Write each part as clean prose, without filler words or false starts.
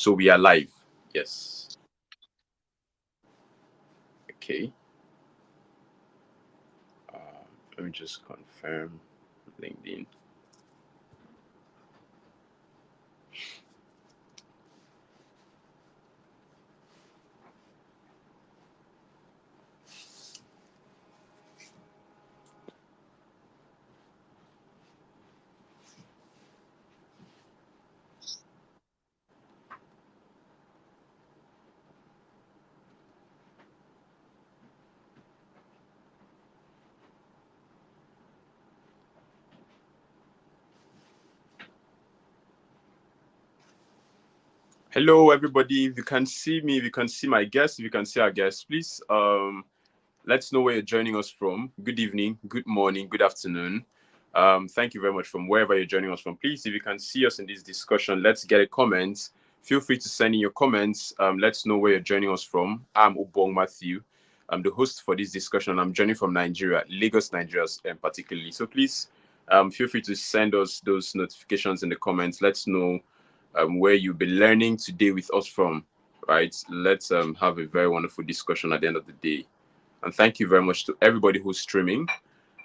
So we are live. Yes. Okay. Let me just confirm LinkedIn. Hello, everybody. If you can see me, if you can see my guests, if you can see our guests, please let's know where you're joining us from. Good evening, good morning, good afternoon. Thank you very much from wherever you're joining us from. Please, if you can see us in this discussion, let's get a comment. Feel free to send in your comments. Let's know where you're joining us from. I'm Ubong Matthew. I'm the host for this discussion. I'm joining from Nigeria, Lagos, Nigeria, particularly. So please feel free to send us those notifications in the comments. Let's know where you'll be learning today with us from, right? Let's have a very wonderful discussion at the end of the day. And thank you very much to everybody who's streaming.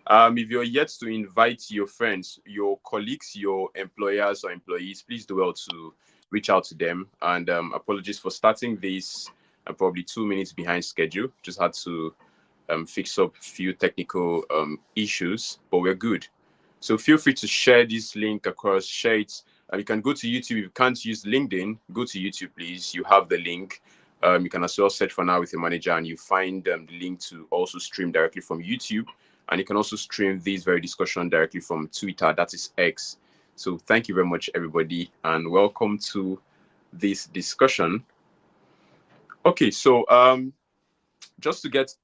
If you're yet to invite your friends, your colleagues, your employers or employees, please do well to reach out to them. And apologies for starting this. I'm probably 2 minutes behind schedule. Just had to fix up a few technical issues, but we're good. So feel free to share this link across, share it. You can go to YouTube. If you can't use LinkedIn, go to YouTube, please. You have the link. You can as well search for Now with your manager, and you find the link to also stream directly from YouTube. And you can also stream this very discussion directly from Twitter, that is X. So thank you very much, everybody, and welcome to this discussion. Okay, so just to get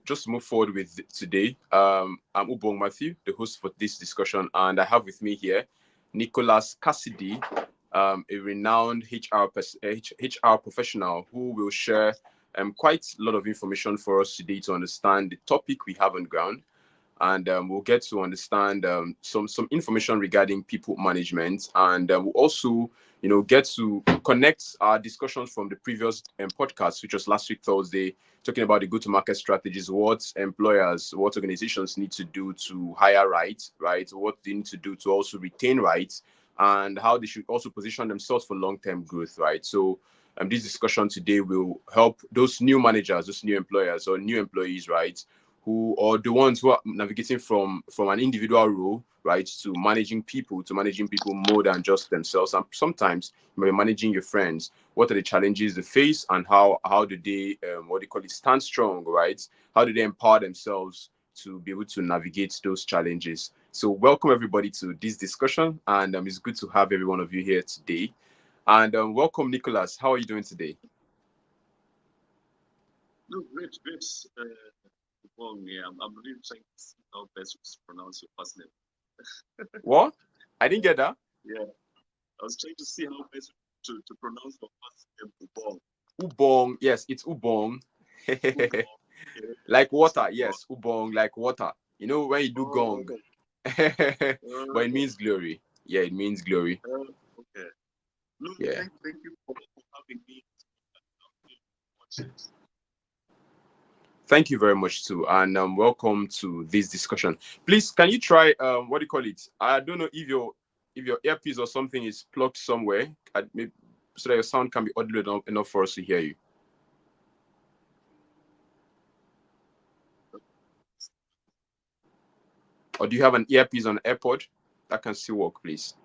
just to move forward with today, I'm Ubong Matthew, the host for this discussion, and I have with me here Nicholas Kasidhi, a renowned HR professional who will share quite a lot of information for us today to understand the topic we have on ground. And we'll get to understand some information regarding people management, and we'll also, get to connect our discussions from the previous podcast, which was last week Thursday, talking about the go-to-market strategies, what employers, what organizations need to do to hire right, what they need to do to also retain right, and how they should also position themselves for long-term growth, right? So this discussion today will help those new managers, those new employers or new employees, right, who are the ones who are navigating from an individual role, right, to managing people more than just themselves. And sometimes you may be managing your friends. What are the challenges they face, and how do they stand strong, right? How do they empower themselves to be able to navigate those challenges? So welcome everybody to this discussion, and it's good to have every one of you here today. And welcome, Nicholas. How are you doing today? No, great. Yeah, I'm really trying to see how best to pronounce your first name. What? I didn't get that. Yeah, I was trying to see how best to pronounce your first name, Ubong. Ubong, yes, it's Ubong. Ubong. Like water, yes, Ubong, like water. You know when you do gong, but it means glory. Yeah, it means glory. Okay. No, Yeah. thank you for having me. Thank you very much too, and welcome to this discussion. Please, can you try what do you call it? I don't know if your earpiece or something is plugged somewhere, maybe, so that your sound can be audible enough for us to hear you. Or do you have an earpiece on AirPod? That can still work, please.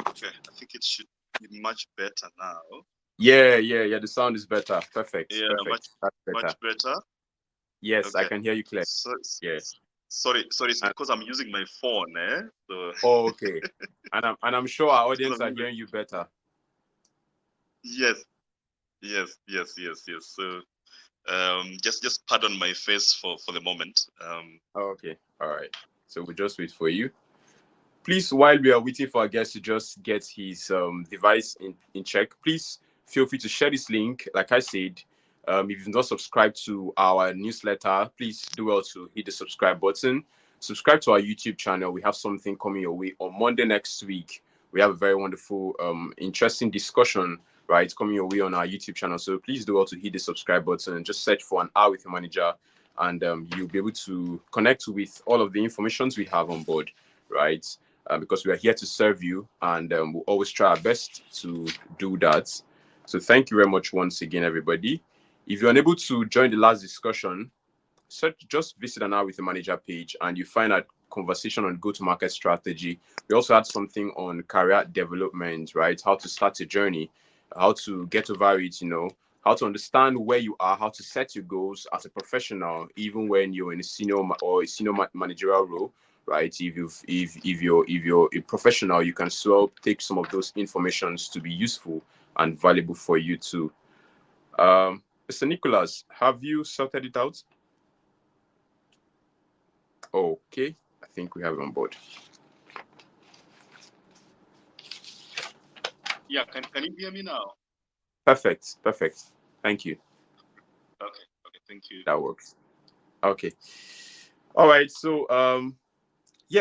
Okay, I think it should be much better now. Yeah. The sound is better. Perfect. Yeah, Perfect. That's better. Much better. Yes, Okay. I can hear you clearly. Yeah. Sorry, it's because I'm using my phone, So... Oh, okay. And I'm sure our audience are hearing you better. Yes. So, just pardon my face for the moment. Okay. All right. So we'll just wait for you. Please, while we are waiting for our guest to just get his device in check, please feel free to share this link. Like I said, if you've not subscribed to our newsletter, please do well to hit the subscribe button. Subscribe to our YouTube channel. We have something coming your way on Monday next week. We have a very wonderful, interesting discussion, right, coming your way on our YouTube channel. So please do well to hit the subscribe button and just search for An Hour with Your Manager, and you'll be able to connect with all of the informations we have on board, right? Because we are here to serve you, and we'll always try our best to do that. So thank you very much once again, everybody. If you're unable to join the last discussion, just visit An Hour with Your Manager page, and you find a conversation on go-to-market strategy. We also had something on career development, right? How to start a journey, how to get over it, how to understand where you are, how to set your goals as a professional, even when you're in a senior managerial role, right? If you're a professional, you can still take some of those informations to be useful and valuable for you too. Mr. Nicholas, have you sorted it out? Okay, I think we have it on board. Yeah, can you hear me now? Perfect. Thank you. Okay, thank you. That works. Okay. All right. So,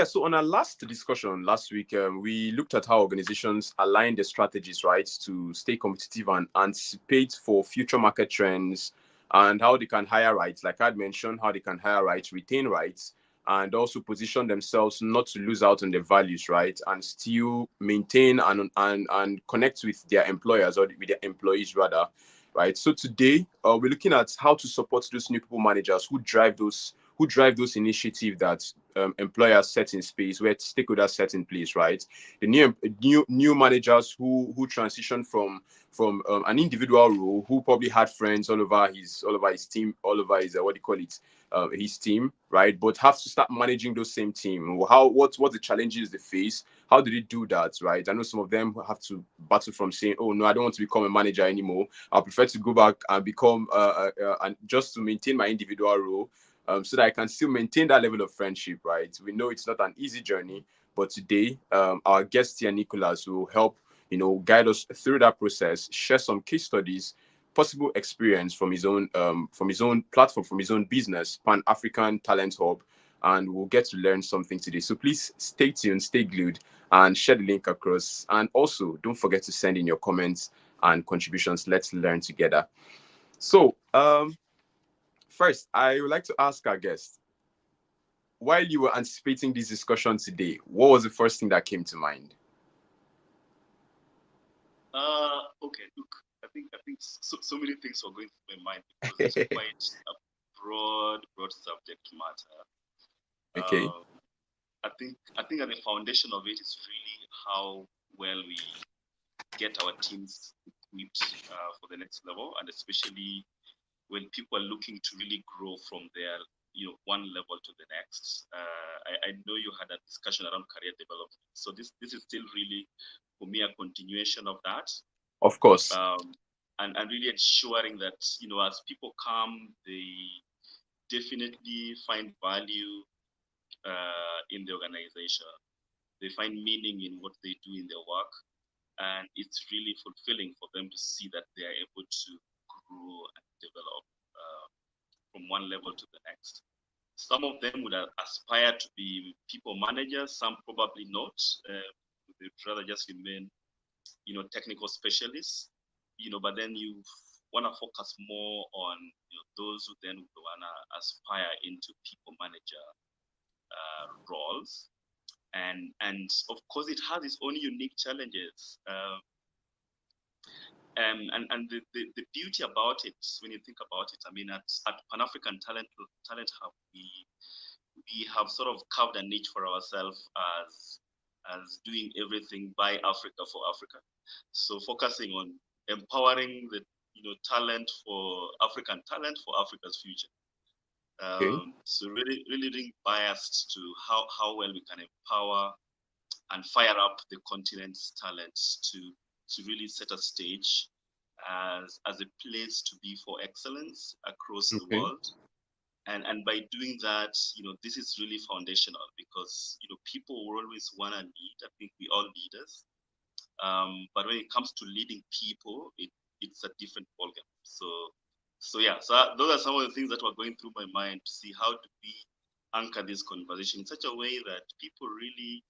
so on our last discussion last week, we looked at how organizations align their strategies, right, to stay competitive and anticipate for future market trends, and how they can hire right, like I'd mentioned, how they can hire right, retain rights, and also position themselves not to lose out on their values, right, and still maintain and connect with their employers, or with their employees rather, right. So today, we're looking at how to support those new people managers who drive those initiatives that employers set in space, where stakeholders set in place, right? The new managers who transition from an individual role, who probably had friends all over his team, all over his his team, right? But have to start managing those same team. What the challenges they face? How do they do that, right? I know some of them have to battle from saying, "Oh no, I don't want to become a manager anymore. I prefer to go back and become and just to maintain my individual role." So that I can still maintain that level of friendship, right? We know it's not an easy journey, but today, our guest here, Nicholas, will help, guide us through that process, share some case studies, possible experience from his own platform, from his own business, Pan African Talent Hub, and we'll get to learn something today. So please stay tuned, stay glued, and share the link across. And also, don't forget to send in your comments and contributions. Let's learn together. So, first, I would like to ask our guest, while you were anticipating this discussion today, what was the first thing that came to mind? Okay, look, I think so many things were going through my mind, because it's quite a broad subject matter. Okay. I think at the foundation of it is really how well we get our teams equipped for the next level, and especially when people are looking to really grow from their one level to the next. I know you had a discussion around career development, so this is still really, for me, a continuation of that. Of course. And really ensuring that as people come, they definitely find value in the organization. They find meaning in what they do in their work, and it's really fulfilling for them to see that they are able to grow and develop from one level to the next. Some of them would aspire to be people managers, some probably not. They'd rather just remain, technical specialists, but then you want to focus more on those who then would want to aspire into people manager roles. And of course, it has its own unique challenges. And the beauty about it, when you think about it, I mean, at Pan African Talent Hub, we have sort of carved a niche for ourselves as doing everything by Africa for Africa. So focusing on empowering the talent for African talent for Africa's future. Okay. So really being biased to how well we can empower and fire up the continent's talents to really set a stage as a place to be for excellence across the world. And by doing that, this is really foundational, because people will always want to lead. I think we all leaders, but when it comes to leading people, it's a different ballgame. So yeah, those are some of the things that were going through my mind to see how do we anchor this conversation in such a way that people really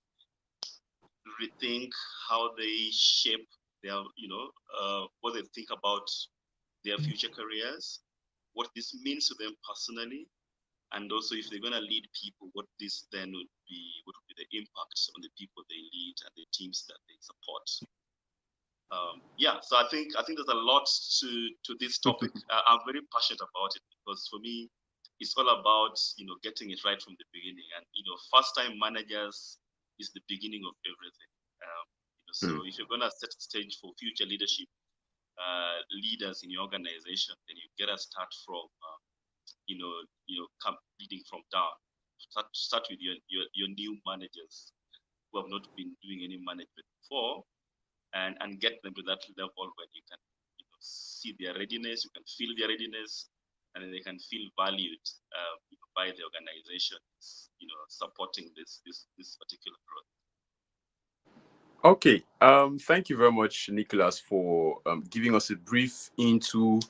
rethink how they shape their, what they think about their future careers, what this means to them personally, and also if they're going to lead people, what this then what would be the impact on the people they lead and the teams that they support. Yeah, so I think there's a lot to this topic. I'm very passionate about it because for me, it's all about getting it right from the beginning. And first time managers is the beginning of everything. So if you're gonna set the stage for future leadership leaders in your organization, then you get to start from leading from down. Start with your new managers who have not been doing any management before, and get them to that level where you can see their readiness, you can feel their readiness, and then they can feel valued by the organization, supporting this particular growth. Okay. Thank you very much, Nicholas, for giving us a brief into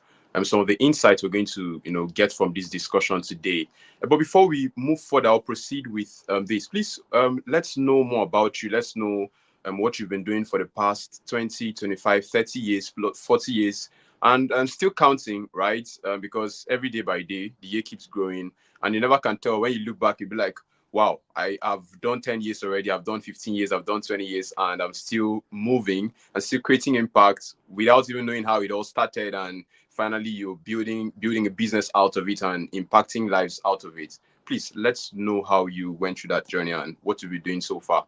some of the insights we're going to get from this discussion today. But before we move further, I'll proceed with this. Please, let's know more about you. Let's know what you've been doing for the past 20, 25, 30 years, 40 years, and still counting, right? Because every day by day, the year keeps growing, and you never can tell. When you look back, you'll be like, wow, I have done 10 years already, I've done 15 years, I've done 20 years, and I'm still moving and still creating impact without even knowing how it all started. And finally, you're building a business out of it and impacting lives out of it. Please, let's know how you went through that journey and what you've been doing so far.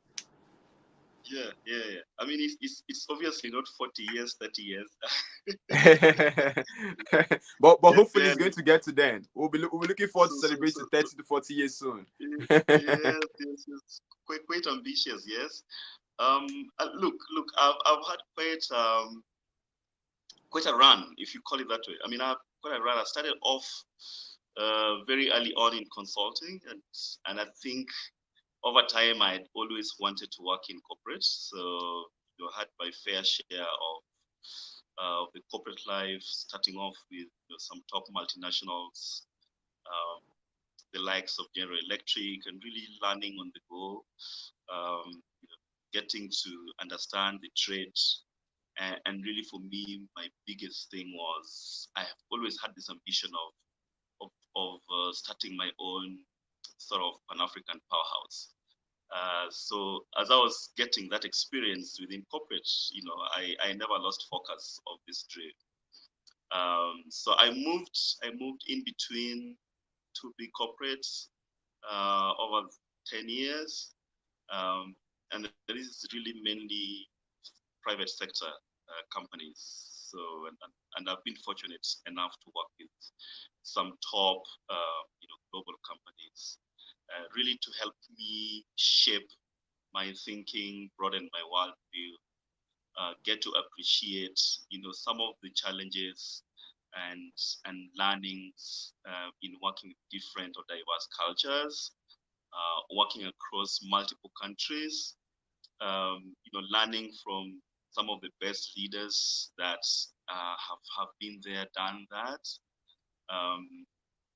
Yeah. I mean, it's obviously not 40 years, 30 years. but Yeah, hopefully it's barely. going to get to then. We'll be looking forward to So, celebrating 30 to 40 years soon. yes. Quite ambitious, yes. Look, I've had quite a run, if you call it that way. I mean, I've quite a run. I started off very early on in consulting, and I think over time I'd always wanted to work in corporate. So I had my fair share of the corporate life, starting off with some top multinationals, the likes of General Electric, and really learning on the go, getting to understand the trade. And really, for me, my biggest thing was I have always had this ambition of starting my own sort of Pan-African powerhouse. So as I was getting that experience within corporate, I never lost focus of this dream. So I moved in between two big corporates over 10 years. And this is really mainly private sector companies. So, and I've been fortunate enough to work with some top, global companies, really to help me shape my thinking, broaden my worldview, get to appreciate, some of the challenges and learnings in working with different or diverse cultures, working across multiple countries, learning from some of the best leaders that have been there, done that,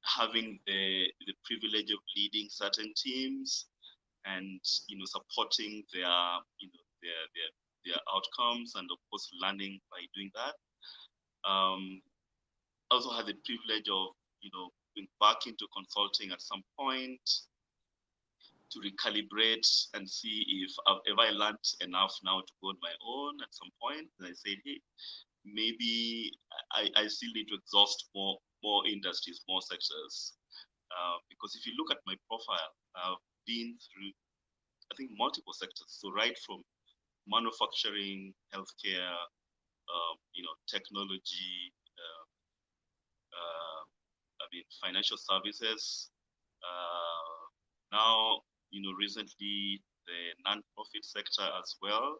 having the privilege of leading certain teams and supporting their their outcomes, and of course learning by doing that. I also had the privilege of going back into consulting at some point to recalibrate and see if I learned enough now to go on my own at some point. And I said, hey, maybe I still need to exhaust more industries, more sectors. Because if you look at my profile, I've been through, I think, multiple sectors. So right from manufacturing, healthcare, technology, financial services. Now, recently the non-profit sector as well.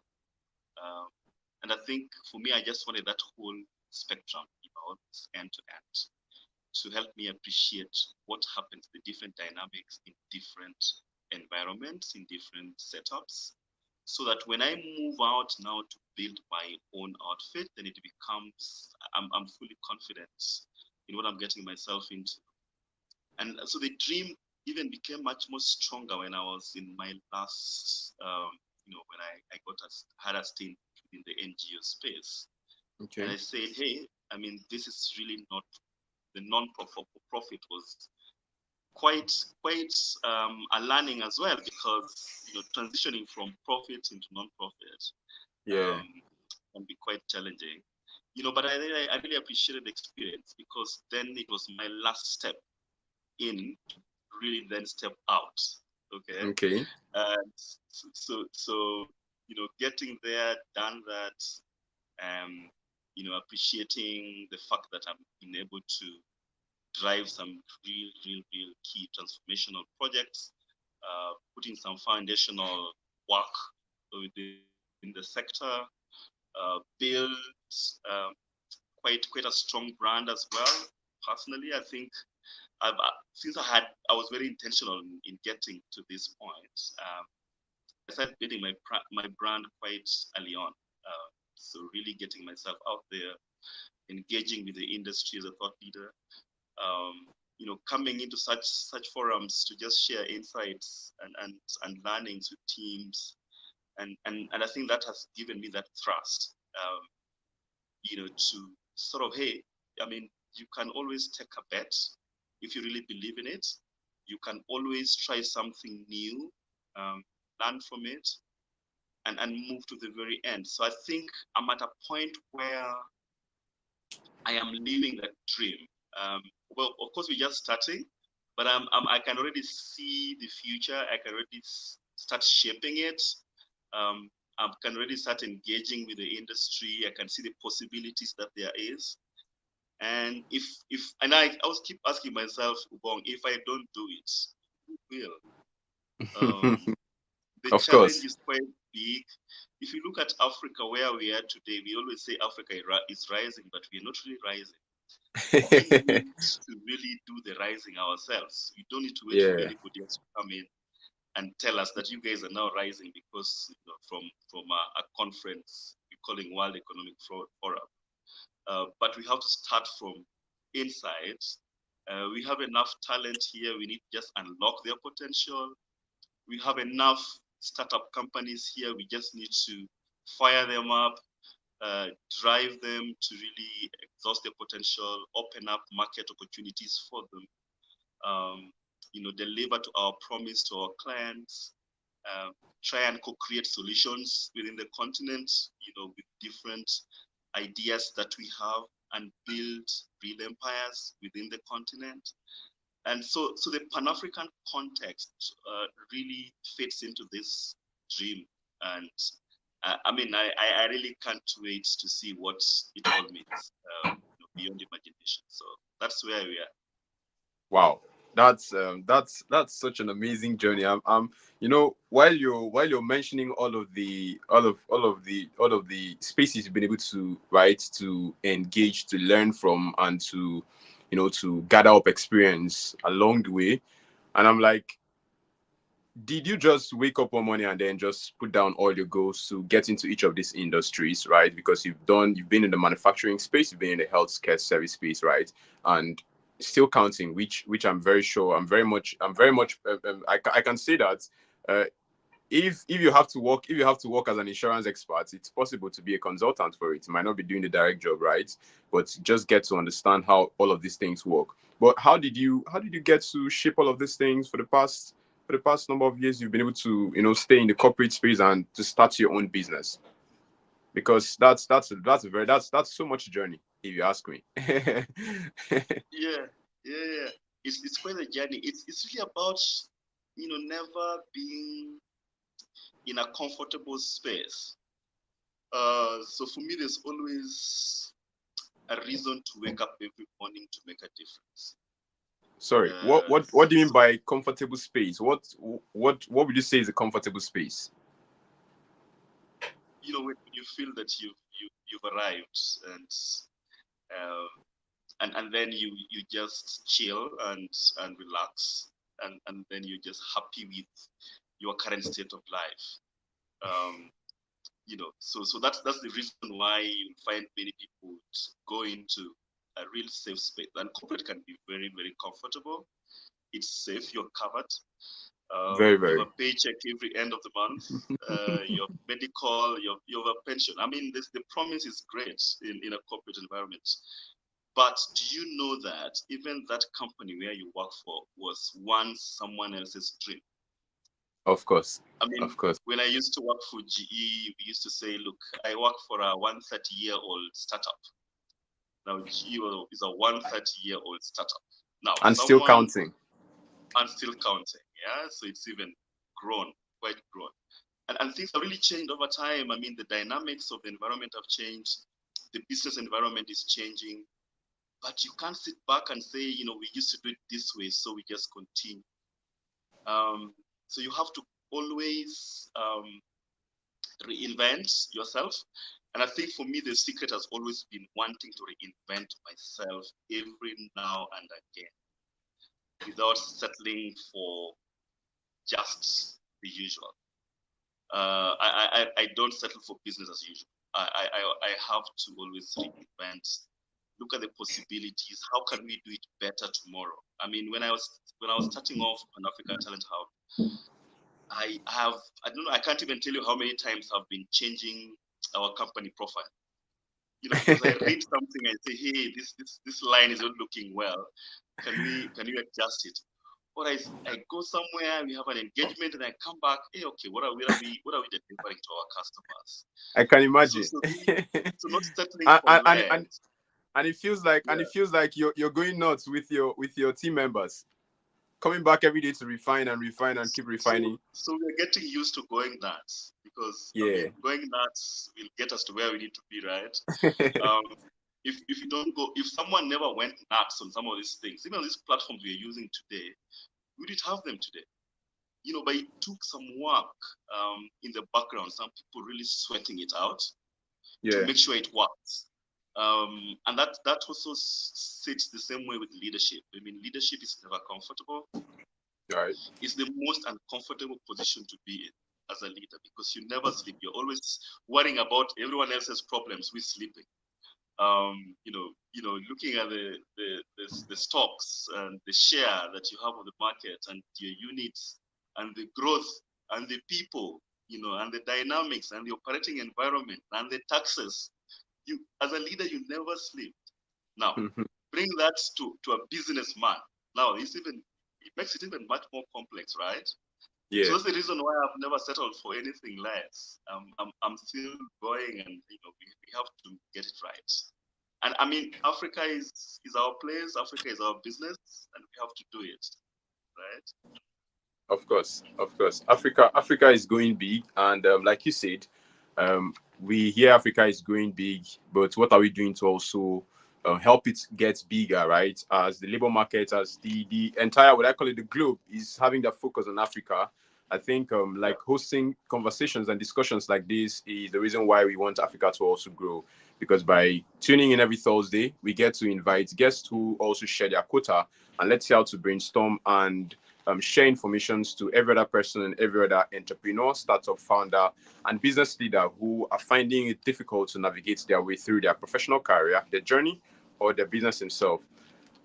And I think for me, I just wanted that whole spectrum, end to end, to help me appreciate what happens, the different dynamics in different environments, in different setups, so that when I move out now to build my own outfit, then it becomes, I'm fully confident in what I'm getting myself into. And so the dream even became much more stronger when I was in my last, when I had a stint in the NGO space. And Okay. I said, hey, I mean, this is really not, the non-profit was quite a learning as well, because transitioning from profit into non-profit Yeah. can be quite challenging. But I really appreciated the experience, because then it was my last step in to really then step out. Okay. Okay. And so getting there, done that, appreciating the fact that I'm been able to drive some real key transformational projects, putting some foundational work within the sector, build um, quite a strong brand as well. Personally, I think since I was very intentional in getting to this point. I started building my brand quite early on. So really getting myself out there, engaging with the industry as a thought leader, coming into such forums to just share insights and learnings with teams, and I think that has given me that thrust, to sort of, hey, I mean, you can always take a bet if you really believe in it. You can always try something new, learn from it, and move to the very end. So I think I'm at a point where I am living that dream. Well, of course, we're just starting, but I can already see the future. I can already start shaping it. I can already start engaging with the industry. I can see the possibilities that there is. And I always keep asking myself, Ubong, if I don't do it, who will? The Of challenge course. is quite big. If you look at Africa, where we are today, we always say Africa is rising, but we're not really rising. We need to really do the rising ourselves. We don't need to wait for Yeah. anybody else to come in and tell us that you guys are now rising because from a conference we're calling World Economic Forum. But we have to start from inside. We have enough talent here. We need to just unlock their potential. We have enough startup companies here. We just need to fire them up, drive them to really exhaust their potential, open up market opportunities for them, deliver to our promise to our clients, try and co-create solutions within the continent, with different ideas that we have, and build real empires within the continent. And so the Pan-African context really fits into this dream. And I mean, I really can't wait to see what it all means, beyond imagination. So that's where we are. Wow. That's such an amazing journey. While you're mentioning all of the spaces you've been able to, right, to engage, to learn from, and to to gather up experience along the way, and I'm like, did you just wake up one morning and then just put down all your goals to get into each of these industries, right? Because you've been in the manufacturing space, you've been in the healthcare service space, right? And still counting, which I'm very sure, I'm very much, I can say that uh, if you have to work as an insurance expert, it's possible to be a consultant for it. You might not be doing the direct job, right? But just get to understand how all of these things work. But how did you get to shape all of these things for the past number of years? You've been able to stay in the corporate space and to start your own business, because that's so much journey, if you ask me. Yeah, yeah. It's quite a journey. It's really about never being in a comfortable space. So for me, there's always a reason to wake up every morning to make a difference. Sorry, what do you mean So by comfortable space? What would you say is a comfortable space? when you feel that you've arrived, um, and then you just chill and relax, and then you're just happy with your current state of life. Um, So that's the reason why you find many people go into a real safe space. And corporate can be very, very comfortable. It's safe. You're covered. Very, You very. have a paycheck every end of the month. Your medical, you have a pension. I mean, the promise is great in a corporate environment. But do you know that even that company where you work for was once someone else's dream? Of course. I mean, Of course. when I used to work for GE, we used to say, look, I work for a 130-year-old startup. Now, GE is a 130-year-old startup. Now, And still counting. and still counting. Yeah, so it's even grown, quite grown. And things have really changed over time. I mean, the dynamics of the environment have changed. The business environment is changing. But you can't sit back and say, we used to do it this way, so we just continue. So you have to always reinvent yourself. And I think for me, the secret has always been wanting to reinvent myself every now and again without settling for just the usual. I don't settle for business as usual. I have to always reinvent, look at the possibilities. How can we do it better tomorrow? I mean, when I was starting off on Africa Talent Hub, I don't know, I can't even tell you how many times I've been changing our company profile. Because I read something and say, hey, this line is not looking well. Can you adjust it? Or I go somewhere, we have an engagement, and I come back. Hey, okay, what are we delivering to our customers? I can imagine. So not settling for less. And it feels like you're going nuts with your team members, coming back every day to refine and keep refining. So we're getting used to going nuts because going nuts will get us to where we need to be, right? If you don't go, if someone never went nuts on some of these things, even these platforms we're using today, we didn't have them today. But it took some work in the background, some people really sweating it out to make sure it works. And that also sits the same way with leadership. I mean, leadership is never comfortable. Right. It's the most uncomfortable position to be in as a leader because you never sleep. You're always worrying about everyone else's problems with sleeping. Looking at the stocks and the share that you have of the market and your units and the growth and the people, and the dynamics and the operating environment and the taxes. You, as a leader, you never sleep. Now, bring that to a businessman. Now, it makes it even much more complex, right? Yeah. So that's the reason why I've never settled for anything less. I'm still going, and we have to get it right. And I mean, Africa is our place. Africa is our business, and we have to do it, right? Of course. Africa is going big, and like you said, we hear Africa is going big, but what are we doing to also help it get bigger, right? As the labor market, as the entire, what I call it, the globe is having that focus on Africa. I think hosting conversations and discussions like this is the reason why we want Africa to also grow. Because by tuning in every Thursday, we get to invite guests who also share their quota, and let's see how to brainstorm and share information to every other person and every other entrepreneur, startup founder, and business leader who are finding it difficult to navigate their way through their professional career, their journey, or their business themselves.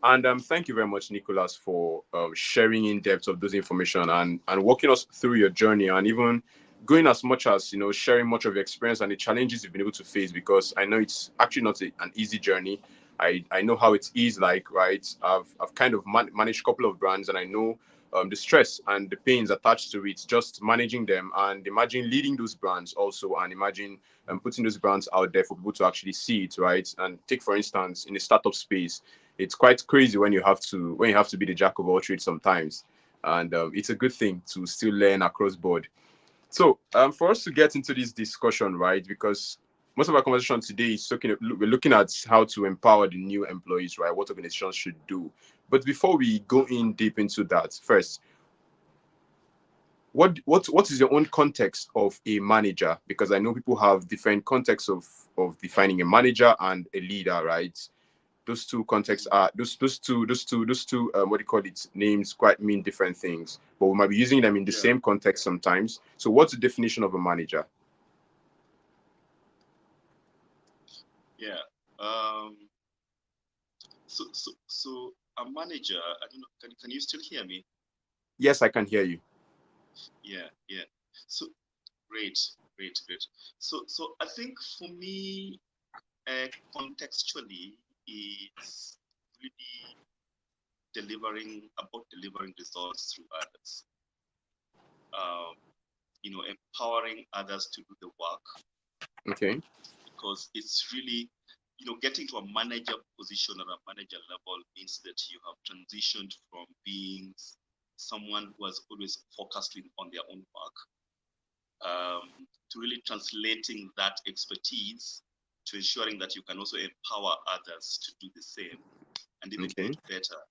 And thank you very much, Nicholas, for sharing in depth of those information and walking us through your journey, and even going as much as, sharing much of your experience and the challenges you've been able to face, because I know it's actually not an easy journey. I know how it is like, right? I've kind of managed a couple of brands, and I know the stress and the pains attached to it, just managing them, and imagine leading those brands also, and imagine putting those brands out there for people to actually see it, right? And take, for instance, in the startup space, it's quite crazy when you have to be the jack of all trades sometimes, and it's a good thing to still learn across board. So for us to get into this discussion, right, because most of our conversation today is we're looking at how to empower the new employees, right? What organizations should do. But before we go in deep into that, first, what is your own context of a manager? Because I know people have different contexts of defining a manager and a leader, right? Those two contexts are those two what do you call it, names quite mean different things, but we might be using them in the same context sometimes. So what's the definition of a manager? Yeah. So a manager, I don't know, can you still hear me? Yes, I can hear you. Yeah, yeah. So great, great, great. So I think for me, contextually, is really delivering results through others. Um, empowering others to do the work, Okay. because it's really, getting to a manager position or a manager level means that you have transitioned from being someone who has always focused on their own work, to really translating that expertise to ensuring that you can also empower others to do the same and even do Okay. it better.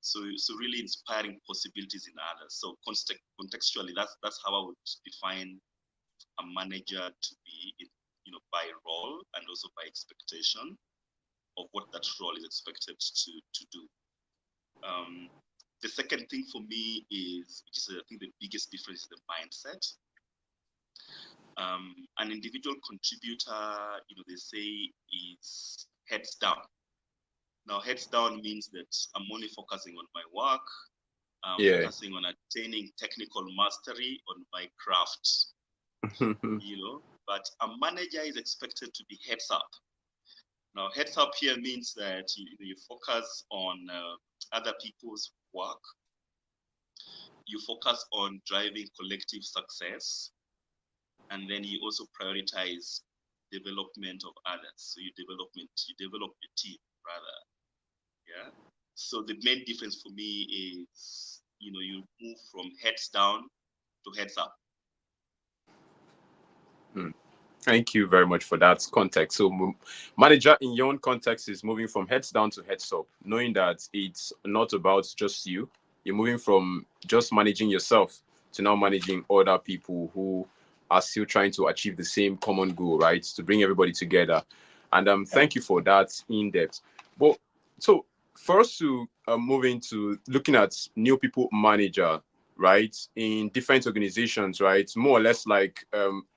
So really inspiring possibilities in others. So contextually, that's how I would define a manager to be, by role and also by expectation of what that role is expected to do. The second thing for me is, which is I think the biggest difference, is the mindset. An individual contributor, they say, is heads down. Now, heads down means that I'm only focusing on my work. I'm Yeah. focusing on attaining technical mastery on my craft, but a manager is expected to be heads up. Now, heads up here means that you focus on other people's work. You focus on driving collective success, and then you also prioritize development of others. So you develop your team rather. Yeah. So the main difference for me is, you move from heads down to heads up. Thank you very much for that context. So, manager in your own context is moving from heads down to heads up, knowing that it's not about just you. You're moving from just managing yourself to now managing other people who are still trying to achieve the same common goal, right? To bring everybody together. And thank you for that in depth. But so for us to move into looking at new people manager, right, in different organizations, right, more or less like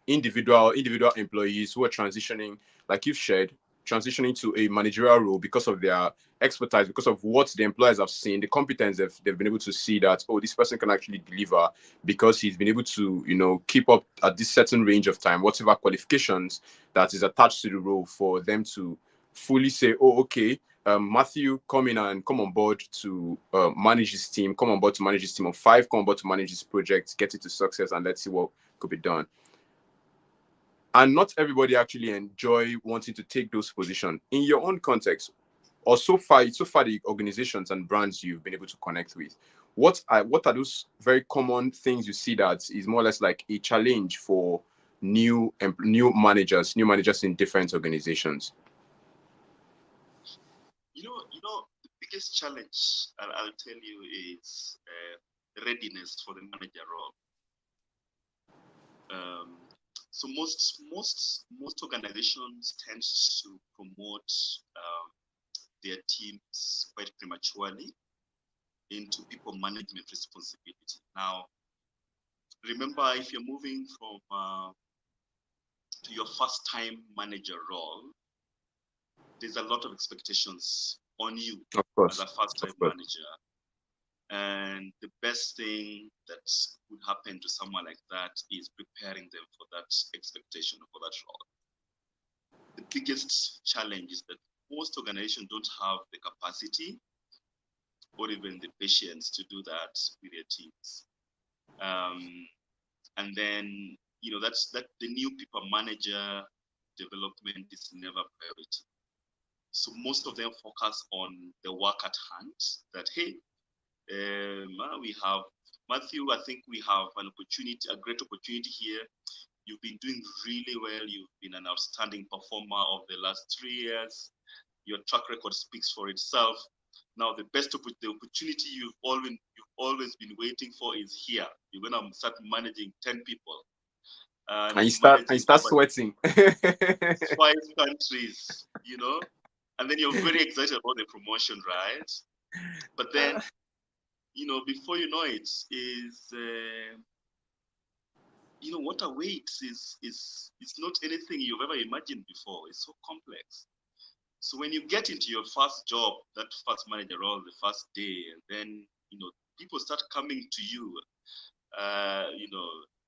individual employees who are transitioning, like you've shared, transitioning to a managerial role because of their expertise, because of what the employers have seen, the competence they've been able to see that, oh, this person can actually deliver because he's been able to, keep up at this certain range of time, whatever qualifications that is attached to the role, for them to fully say, oh, okay, Matthew, come on board to manage this team, come on board to manage this team of 5, come on board to manage this project, get it to success, and let's see what could be done. And not everybody actually enjoy wanting to take those positions. In your own context, or so far the organizations and brands you've been able to connect with, what are those very common things you see that is more or less like a challenge for new managers in different organizations? The biggest challenge, I'll tell you, is readiness for the manager role. So most organizations tend to promote their teams quite prematurely into people management responsibility. Now, remember, if you're moving from to your first time manager role, there's a lot of expectations on you as a first time manager. And the best thing that would happen to someone like that is preparing them for that expectation, for that role. The biggest challenge is that most organizations don't have the capacity or even the patience to do that with their teams. And then, that's the new people manager development is never priority. So most of them focus on the work at hand, that, hey, we have Matthew, I think we have a great opportunity here. You've been doing really well. You've been an outstanding performer of the last 3 years. Your track record speaks for itself. Now, the opportunity you've always been waiting for is here. You're gonna start managing 10 people. And you start sweating. 5 countries, and then you're very excited about the promotion, right? But then, before you know it, what awaits is not anything you've ever imagined before. It's so complex. So when you get into your first job, that first manager role, the first day, and then people start coming to you,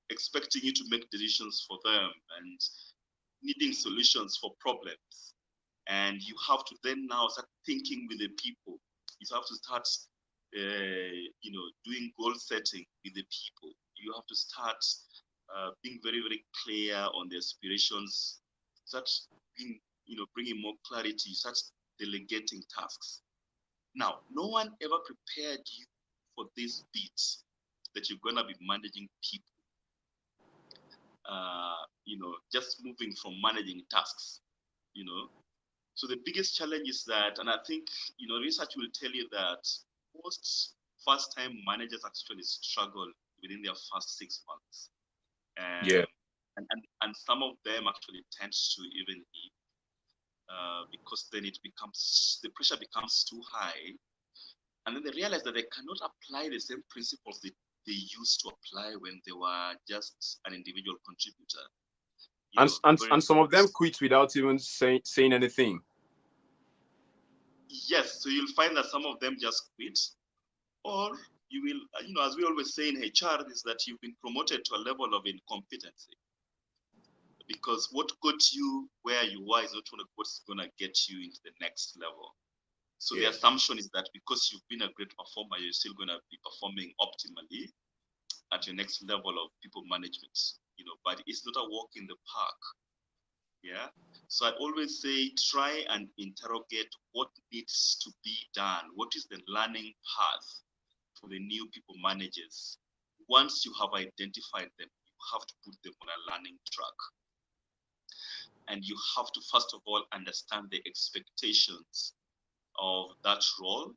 expecting you to make decisions for them and needing solutions for problems. And you have to then now start thinking with the people. You have to start, doing goal setting with the people. You have to start being very, very clear on the aspirations. Start being, bringing more clarity. Start delegating tasks. Now, no one ever prepared you for this bit that you're gonna be managing people. Just moving from managing tasks. So the biggest challenge is that, and I think research will tell you that most first-time managers actually struggle within their first 6 months, Yeah. and some of them actually tends to even leave because then the pressure becomes too high, and then they realize that they cannot apply the same principles they used to apply when they were just an individual contributor. And some of them quit without even saying anything. Yes, so you'll find that some of them just quit, or you will, as we always say in HR, is that you've been promoted to a level of incompetency. Because what got you where you are is not what's going to get you into the next level. So the assumption is that because you've been a great performer, you're still going to be performing optimally at your next level of people management, but it's not a walk in the park. Yeah. So I always say, try and interrogate what needs to be done. What is the learning path for the new people managers? Once you have identified them, you have to put them on a learning track. And you have to, first of all, understand the expectations of that role.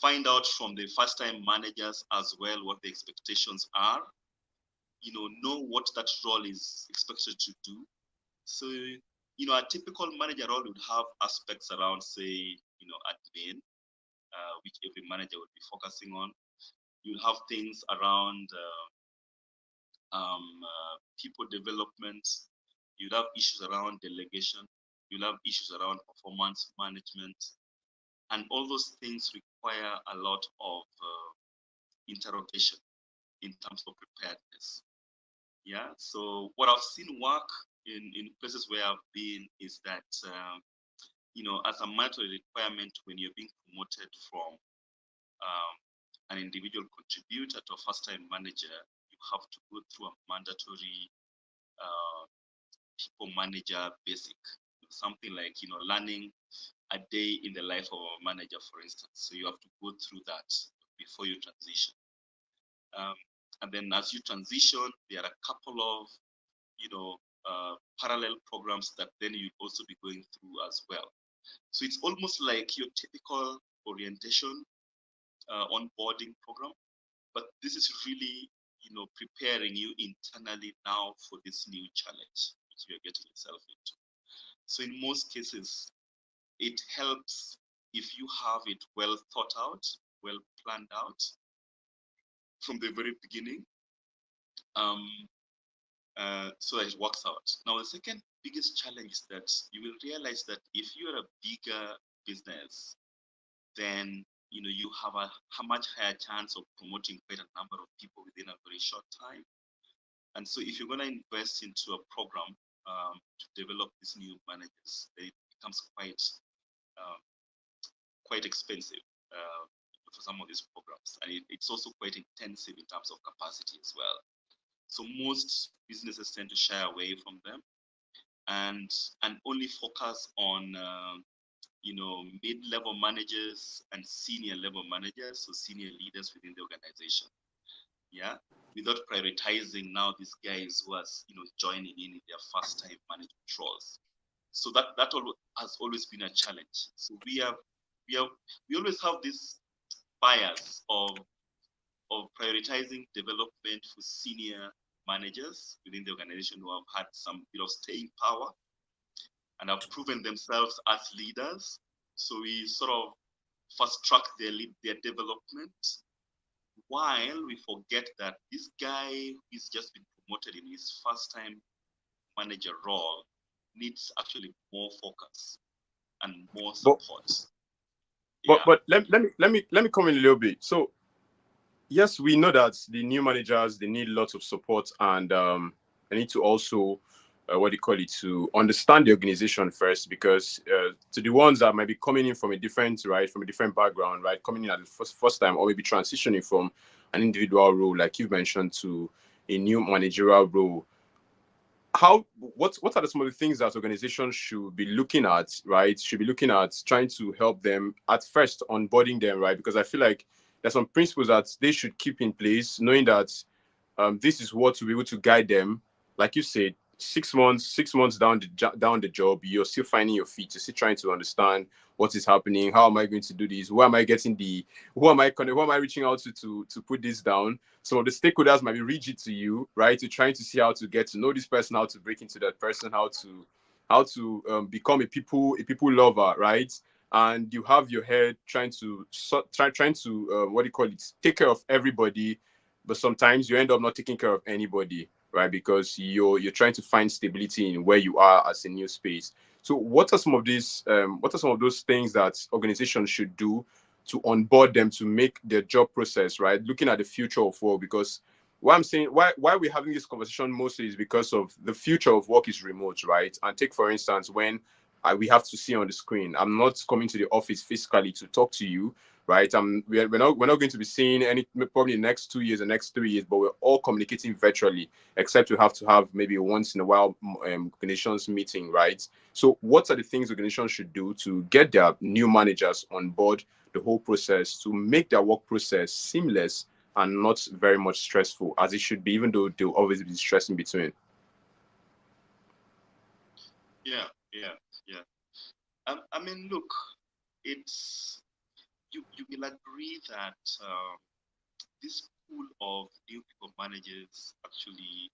Find out from the first-time managers as well what the expectations are. Know what that role is expected to do. So, a typical manager role would have aspects around, say, admin, which every manager would be focusing on. You'll have things around people development. You'll have issues around delegation. You'll have issues around performance management. And all those things require a lot of interrogation in terms of preparedness. Yeah. So what I've seen work in places where I've been is that, as a mandatory requirement when you're being promoted from an individual contributor to a first-time manager, you have to go through a mandatory people manager basic, something like, learning a day in the life of a manager, for instance. So you have to go through that before you transition. And then as you transition, there are a couple of, parallel programs that then you'll also be going through as well. So it's almost like your typical orientation onboarding program, but this is really, preparing you internally now for this new challenge which you're getting yourself into. So in most cases, it helps if you have it well thought out, well planned out from the very beginning, so that it works out. Now, the second biggest challenge is that you will realize that if you're a bigger business, then you have a much higher chance of promoting quite a number of people within a very short time. And so if you're going to invest into a program to develop these new managers, then it becomes quite expensive for some of these programs. And it's also quite intensive in terms of capacity as well. So most businesses tend to shy away from them and only focus on mid-level managers and senior level managers, so senior leaders within the organization. Yeah, without prioritizing now these guys who are joining in their first time management roles. So that has always been a challenge. So we always have this bias of prioritizing development for senior managers within the organization who have had some bit of staying power and have proven themselves as leaders. So we sort of fast track their development, while we forget that this guy is just been promoted in his first time manager role needs actually more focus and more But support. but Yeah. but let me come in a little bit. So yes, we know that the new managers, they need lots of support, and they need to also what do you call it, to understand the organization first, because to the ones that might be coming in from a different, right, from a different background, right, coming in at the first time, or maybe transitioning from an individual role like you've mentioned to a new managerial role, how what are some of the things that organizations should be looking at, right, should be looking at trying to help them at first onboarding them, right? Because I feel like there's some principles that they should keep in place, knowing that this is what will be able to guide them. Like you said, 6 months down the job, you're still finding your feet. You're still trying to understand what is happening. How am I going to do this? Who am I getting the? Who am I reaching out to put this down? Some of the stakeholders might be rigid to you, right? You're trying to see how to get to know this person, how to break into that person, how to become a people lover, right? And you have your head trying to trying to what do you call it, take care of everybody, but sometimes you end up not taking care of anybody, right? Because you're trying to find stability in where you are as a new space. So what are some of these what are some of those things that organizations should do to onboard them, to make their job process, right, looking at the future of work? Because why I'm saying, why we're having this conversation mostly is because of the future of work is remote, right? And take for instance, when we have to see on the screen, I'm not coming to the office physically to talk to you, right? We're not going to be seeing any, probably the next 2 years, the next 3 years, but we're all communicating virtually, except we have to have maybe once in a while organizations meeting, right? So what are the things organizations should do to get their new managers on board the whole process, to make their work process seamless and not very much stressful as it should be, even though there'll always be stress in between? Yeah. Yeah. Yeah. I mean, look, it's you will agree that this pool of new people managers actually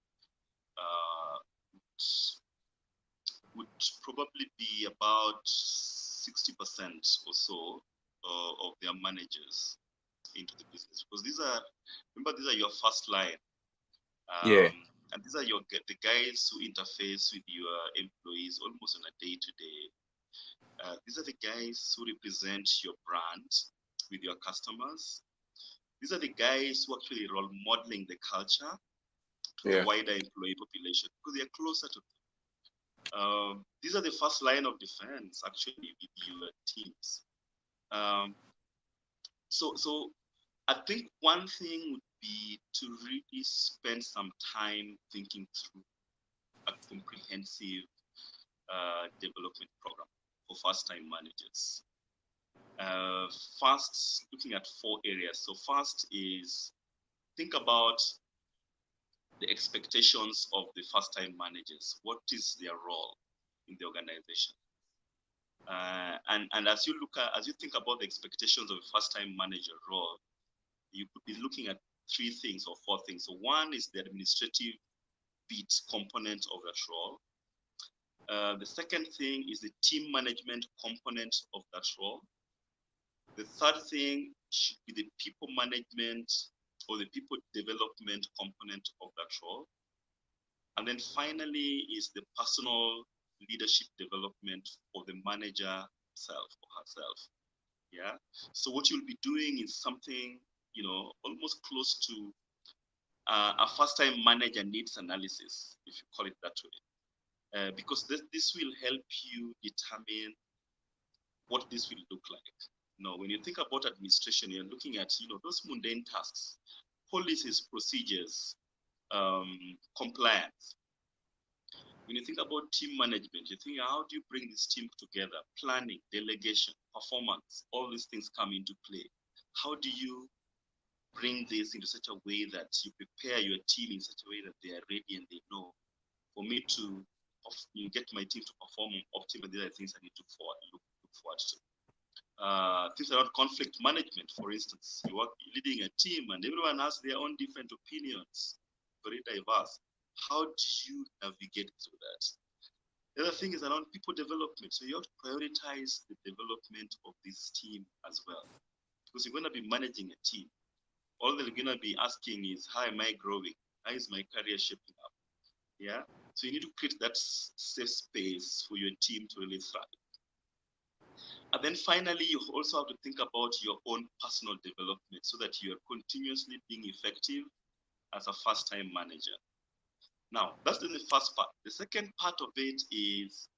uh, would probably be about 60% or so of their managers into the business, because these are your first line, Yeah, and these are the guys who interface with your employees almost on a day-to-day. These are the guys who represent your brand with your customers. These are the guys who actually role modeling the culture to the yeah, wider employee population, because they are closer to these are the first line of defense actually with your teams. Um, so I think one thing would be to really spend some time thinking through a comprehensive development program for first-time managers. Uh, First, looking at 4 areas. So first is think about the expectations of the first-time managers. What is their role in the organization? And as you think about the expectations of a first-time manager role, you could be looking at 3 things or 4 things. So one is the administrative bit component of that role. The second thing is the team management component of that role. The third thing should be the people management or the people development component of that role. And then finally is the personal leadership development for the manager himself or herself. Yeah. So what you'll be doing is something, almost close to a first-time manager needs analysis, if you call it that way, because this will help you determine what this will look like. When you think about administration, you're looking at, those mundane tasks, policies, procedures, compliance. When you think about team management, you think, how do you bring this team together? Planning, delegation, performance, all these things come into play. How do you bring this into such a way that you prepare your team in such a way that they are ready and they know, for me to get my team to perform optimally, there are things I need to look forward to. Things around conflict management, for instance. You're leading a team and everyone has their own different opinions, very diverse. How do you navigate through that? The other thing is around people development. So you have to prioritize the development of this team as well, because you're going to be managing a team. All they're going to be asking is, how am I growing? How is my career shaping up? Yeah. So you need to create that safe space for your team to really thrive. And then finally, you also have to think about your own personal development so that you are continuously being effective as a first-time manager. Now, that's the first part. The second part of it is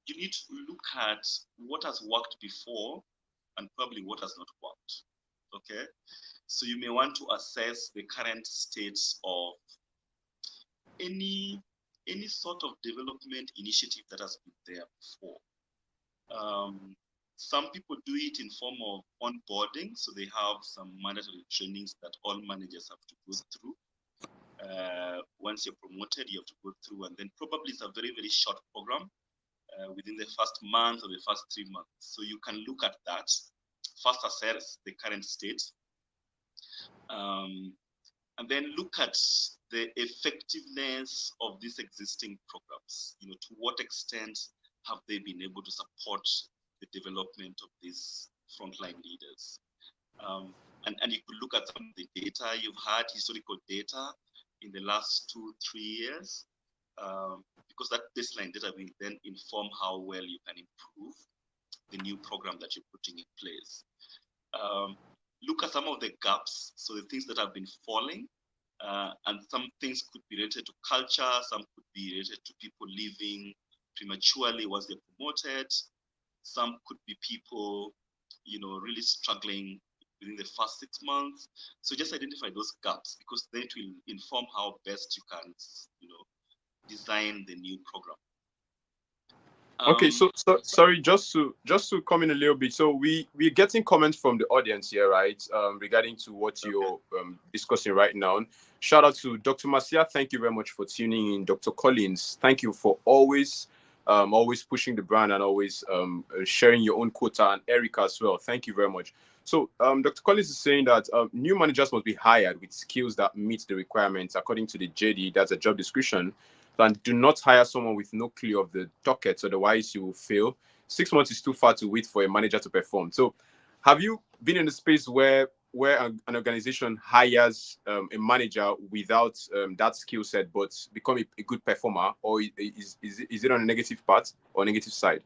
you need to look at what has worked before and probably what has not worked. Okay? So you may want to assess the current state of any sort of development initiative that has been there before. Some people do it in form of onboarding, so they have some mandatory trainings that all managers have to go through. Once you're promoted, you have to go through, and then probably it's a very, very short program within the first month or the first 3 months. So you can look at that, first assess the current state, and then look at the effectiveness of these existing programs. You know, to what extent have they been able to support the development of these frontline leaders? And you could look at some of the data you've had, historical data in the last 2-3 years, because that baseline data will then inform how well you can improve the new program that you're putting in place. Look at some of the gaps, so the things that have been falling, and some things could be related to culture, some could be related to people leaving prematurely once they're promoted, some could be people, you know, really struggling within the first 6 months. So just identify those gaps, because then it will inform how best you can, you know, design the new program. Okay, so sorry, just to come in a little bit. So we're getting comments from the audience here, right? Regarding to what you're discussing right now. Shout out to Dr. Marcia. Thank you very much for tuning in. Dr. Collins, thank you for always pushing the brand and always sharing your own quota, and Erica as well. Thank you very much. So Dr. Collins is saying that new managers must be hired with skills that meet the requirements according to the JD. That's a job description. And do not hire someone with no clue of the docket, otherwise you will fail. 6 months is too far to wait for a manager to perform. So have you been in a space where an organization hires a manager without that skill set but become a good performer, or is it on a negative part or negative side?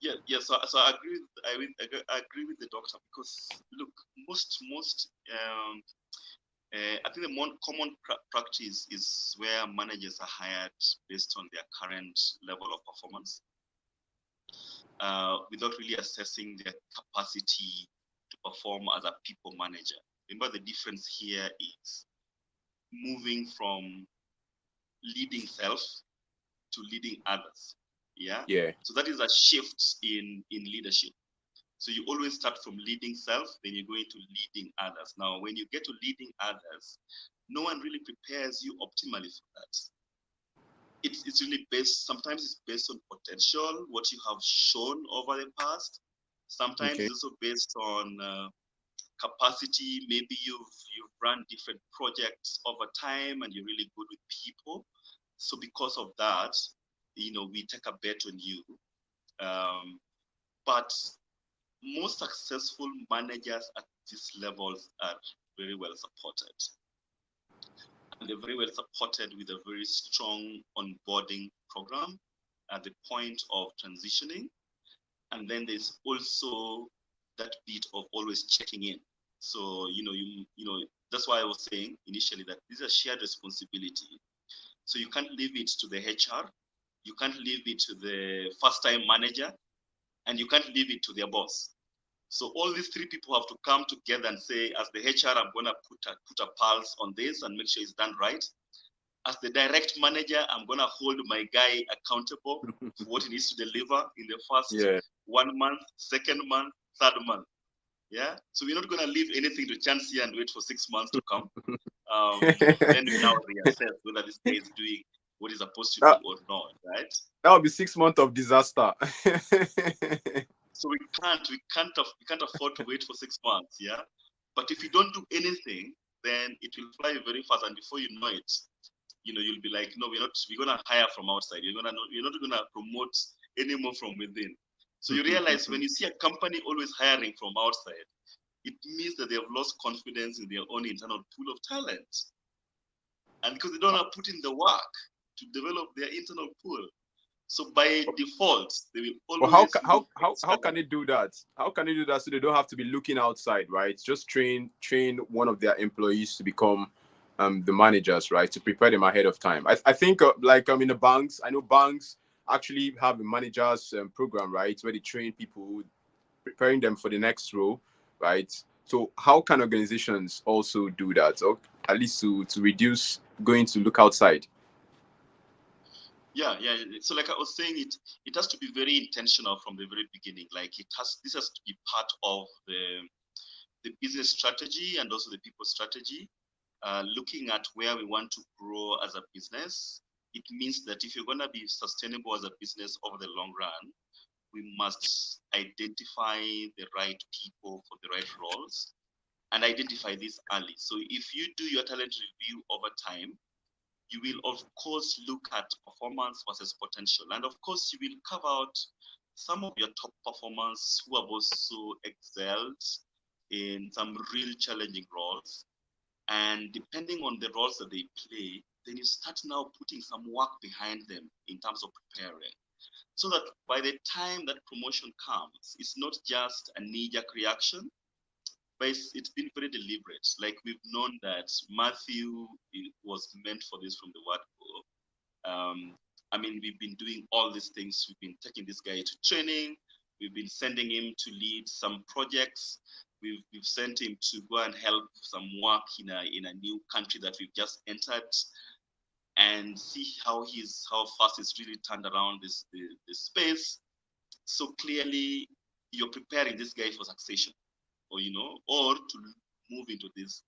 Yeah. So I agree. I agree with the doctor, because look, most I think the more common practice is where managers are hired based on their current level of performance, without really assessing their capacity to perform as a people manager. Remember, the difference here is moving from leading self to leading others. Yeah. So that is a shift in leadership. So you always start from leading self, then you go into leading others. Now, when you get to leading others, no one really prepares you optimally for that. It's really based, sometimes it's based on potential, what you have shown over the past. Sometimes it's also based on capacity. Maybe you've run different projects over time and you're really good with people. So because of that, you know, we take a bet on you. But most successful managers at these levels are very well supported. And they're very well supported with a very strong onboarding program at the point of transitioning. And then there's also that bit of always checking in. So, you know, that's why I was saying initially that this is a shared responsibility. So you can't leave it to the HR, you can't leave it to the first-time manager, and you can't leave it to their boss. So all these three people have to come together and say, as the HR, I'm going to put a pulse on this and make sure it's done right. As the direct manager, I'm going to hold my guy accountable for what he needs to deliver in the first 1 month, second month, third month. Yeah. So we're not going to leave anything to chance here and wait for 6 months to come. Then we now reassess whether this guy is doing what he's supposed to do or not, right? That would be 6 months of disaster. So we can't afford to wait for 6 months, yeah. But if you don't do anything, then it will fly very fast, and before you know it, you know, you'll be like, no, we're gonna hire from outside. You're not gonna promote anymore from within. So you realize when you see a company always hiring from outside, it means that they have lost confidence in their own internal pool of talent. and because they don't have put in the work to develop their internal pool. So by default, they will Well, always look how can external. they do that? How can they do that so they don't have to be looking outside, right? Just train one of their employees to become the managers, right? To prepare them ahead of time. I think like in the banks, I know banks actually have a managers program, right, where they train people, preparing them for the next role, right? So how can organizations also do that, or at least to reduce going to look outside? Yeah, yeah. So like I was saying, it has to be very intentional from the very beginning. Like this has to be part of the business strategy and also the people strategy. Looking at where we want to grow as a business, it means that if you're going to be sustainable as a business over the long run, we must identify the right people for the right roles and identify this early. So if you do your talent review over time, you will of course look at performance versus potential. And of course, you will carve out some of your top performers who have also excelled in some real challenging roles. And depending on the roles that they play, then you start now putting some work behind them in terms of preparing. So that by the time that promotion comes, it's not just a knee-jerk reaction, but it's been very deliberate. Like we've known that Matthew was meant for this from the word go. I mean, we've been doing all these things. We've been taking this guy to training. We've been sending him to lead some projects. We've sent him to go and help some work in a new country that we've just entered, and see how fast he's really turned around this space. So clearly, you're preparing this guy for succession, or to move into this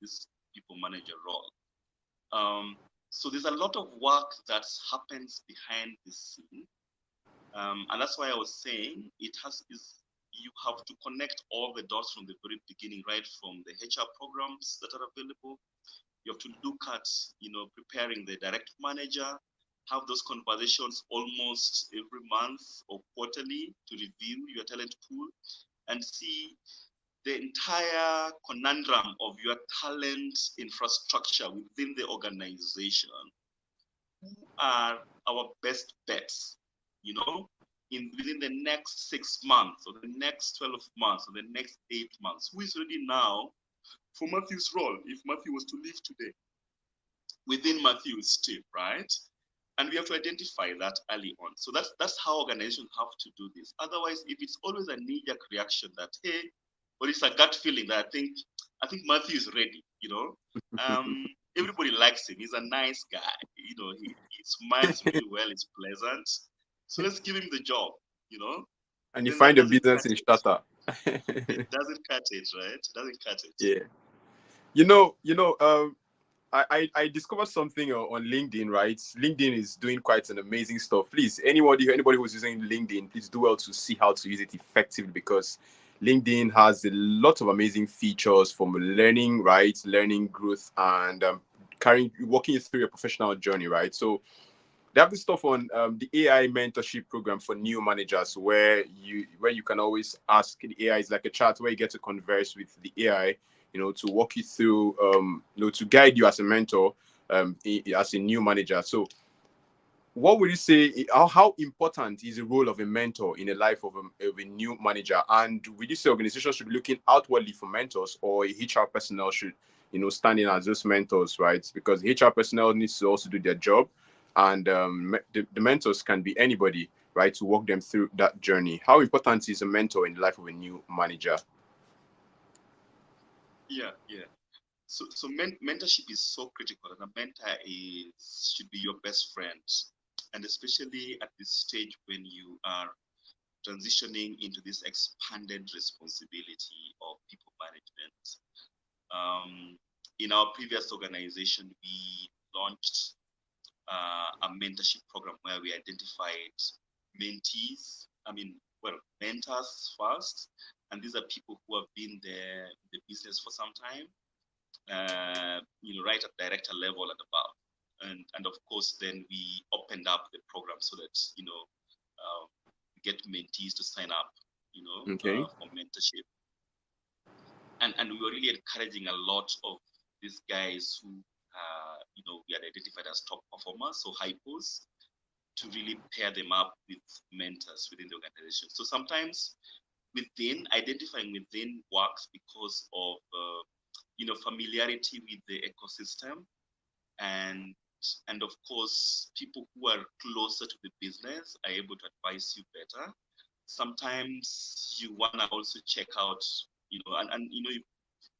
people manager role. So there's a lot of work that happens behind the scene, and that's why I was saying you have to connect all the dots from the very beginning, right from the HR programs that are available. You have to look at preparing the direct manager, have those conversations almost every month or quarterly to review your talent pool and see the entire conundrum of your talent infrastructure within the organization. Who are our best bets, within the next 6 months or the next 12 months or the next 8 months? Who is ready now for Matthew's role if Matthew was to leave today? Within Matthew's team, right? And we have to identify that early on. So that's how organizations have to do this. Otherwise, if it's always a knee-jerk reaction that, hey, but it's a gut feeling that I think Matthew is ready. Everybody likes him. He's a nice guy. He smiles really well. He's pleasant. So let's give him the job. You know, And you then that find a doesn't business cut in it. Shatter. It doesn't cut it, right? It doesn't cut it. Yeah. I discovered something on LinkedIn, right? LinkedIn is doing quite an amazing stuff. Please, anybody who's using LinkedIn, please do well to see how to use it effectively, because LinkedIn has a lot of amazing features from learning, right? Learning growth and walking you through your professional journey, right? So they have this stuff on the AI mentorship program for new managers, where you can always ask the AI. Is like a chat where you get to converse with the AI, to walk you through, to guide you as a mentor, as a new manager. So, what would you say? How important is the role of a mentor in the life of a new manager? And would you say organizations should be looking outwardly for mentors, or HR personnel should, stand in as those mentors, right? Because HR personnel needs to also do their job, and the mentors can be anybody, right, to walk them through that journey. How important is a mentor in the life of a new manager? Yeah, yeah. So mentorship is so critical, and a mentor should be your best friend, and especially at this stage when you are transitioning into this expanded responsibility of people management. In our previous organization, we launched a mentorship program where we identified mentees. Mentors first, and these are people who have been there in the business for some time, right at director level and above. And of course, then we opened up the program so that we get mentees to sign up, Okay. for mentorship. And we were really encouraging a lot of these guys who we are identified as top performers, so hypos, to really pair them up with mentors within the organization. So sometimes identifying within works because of familiarity with the ecosystem, and of course people who are closer to the business are able to advise you better. Sometimes you want to also check out,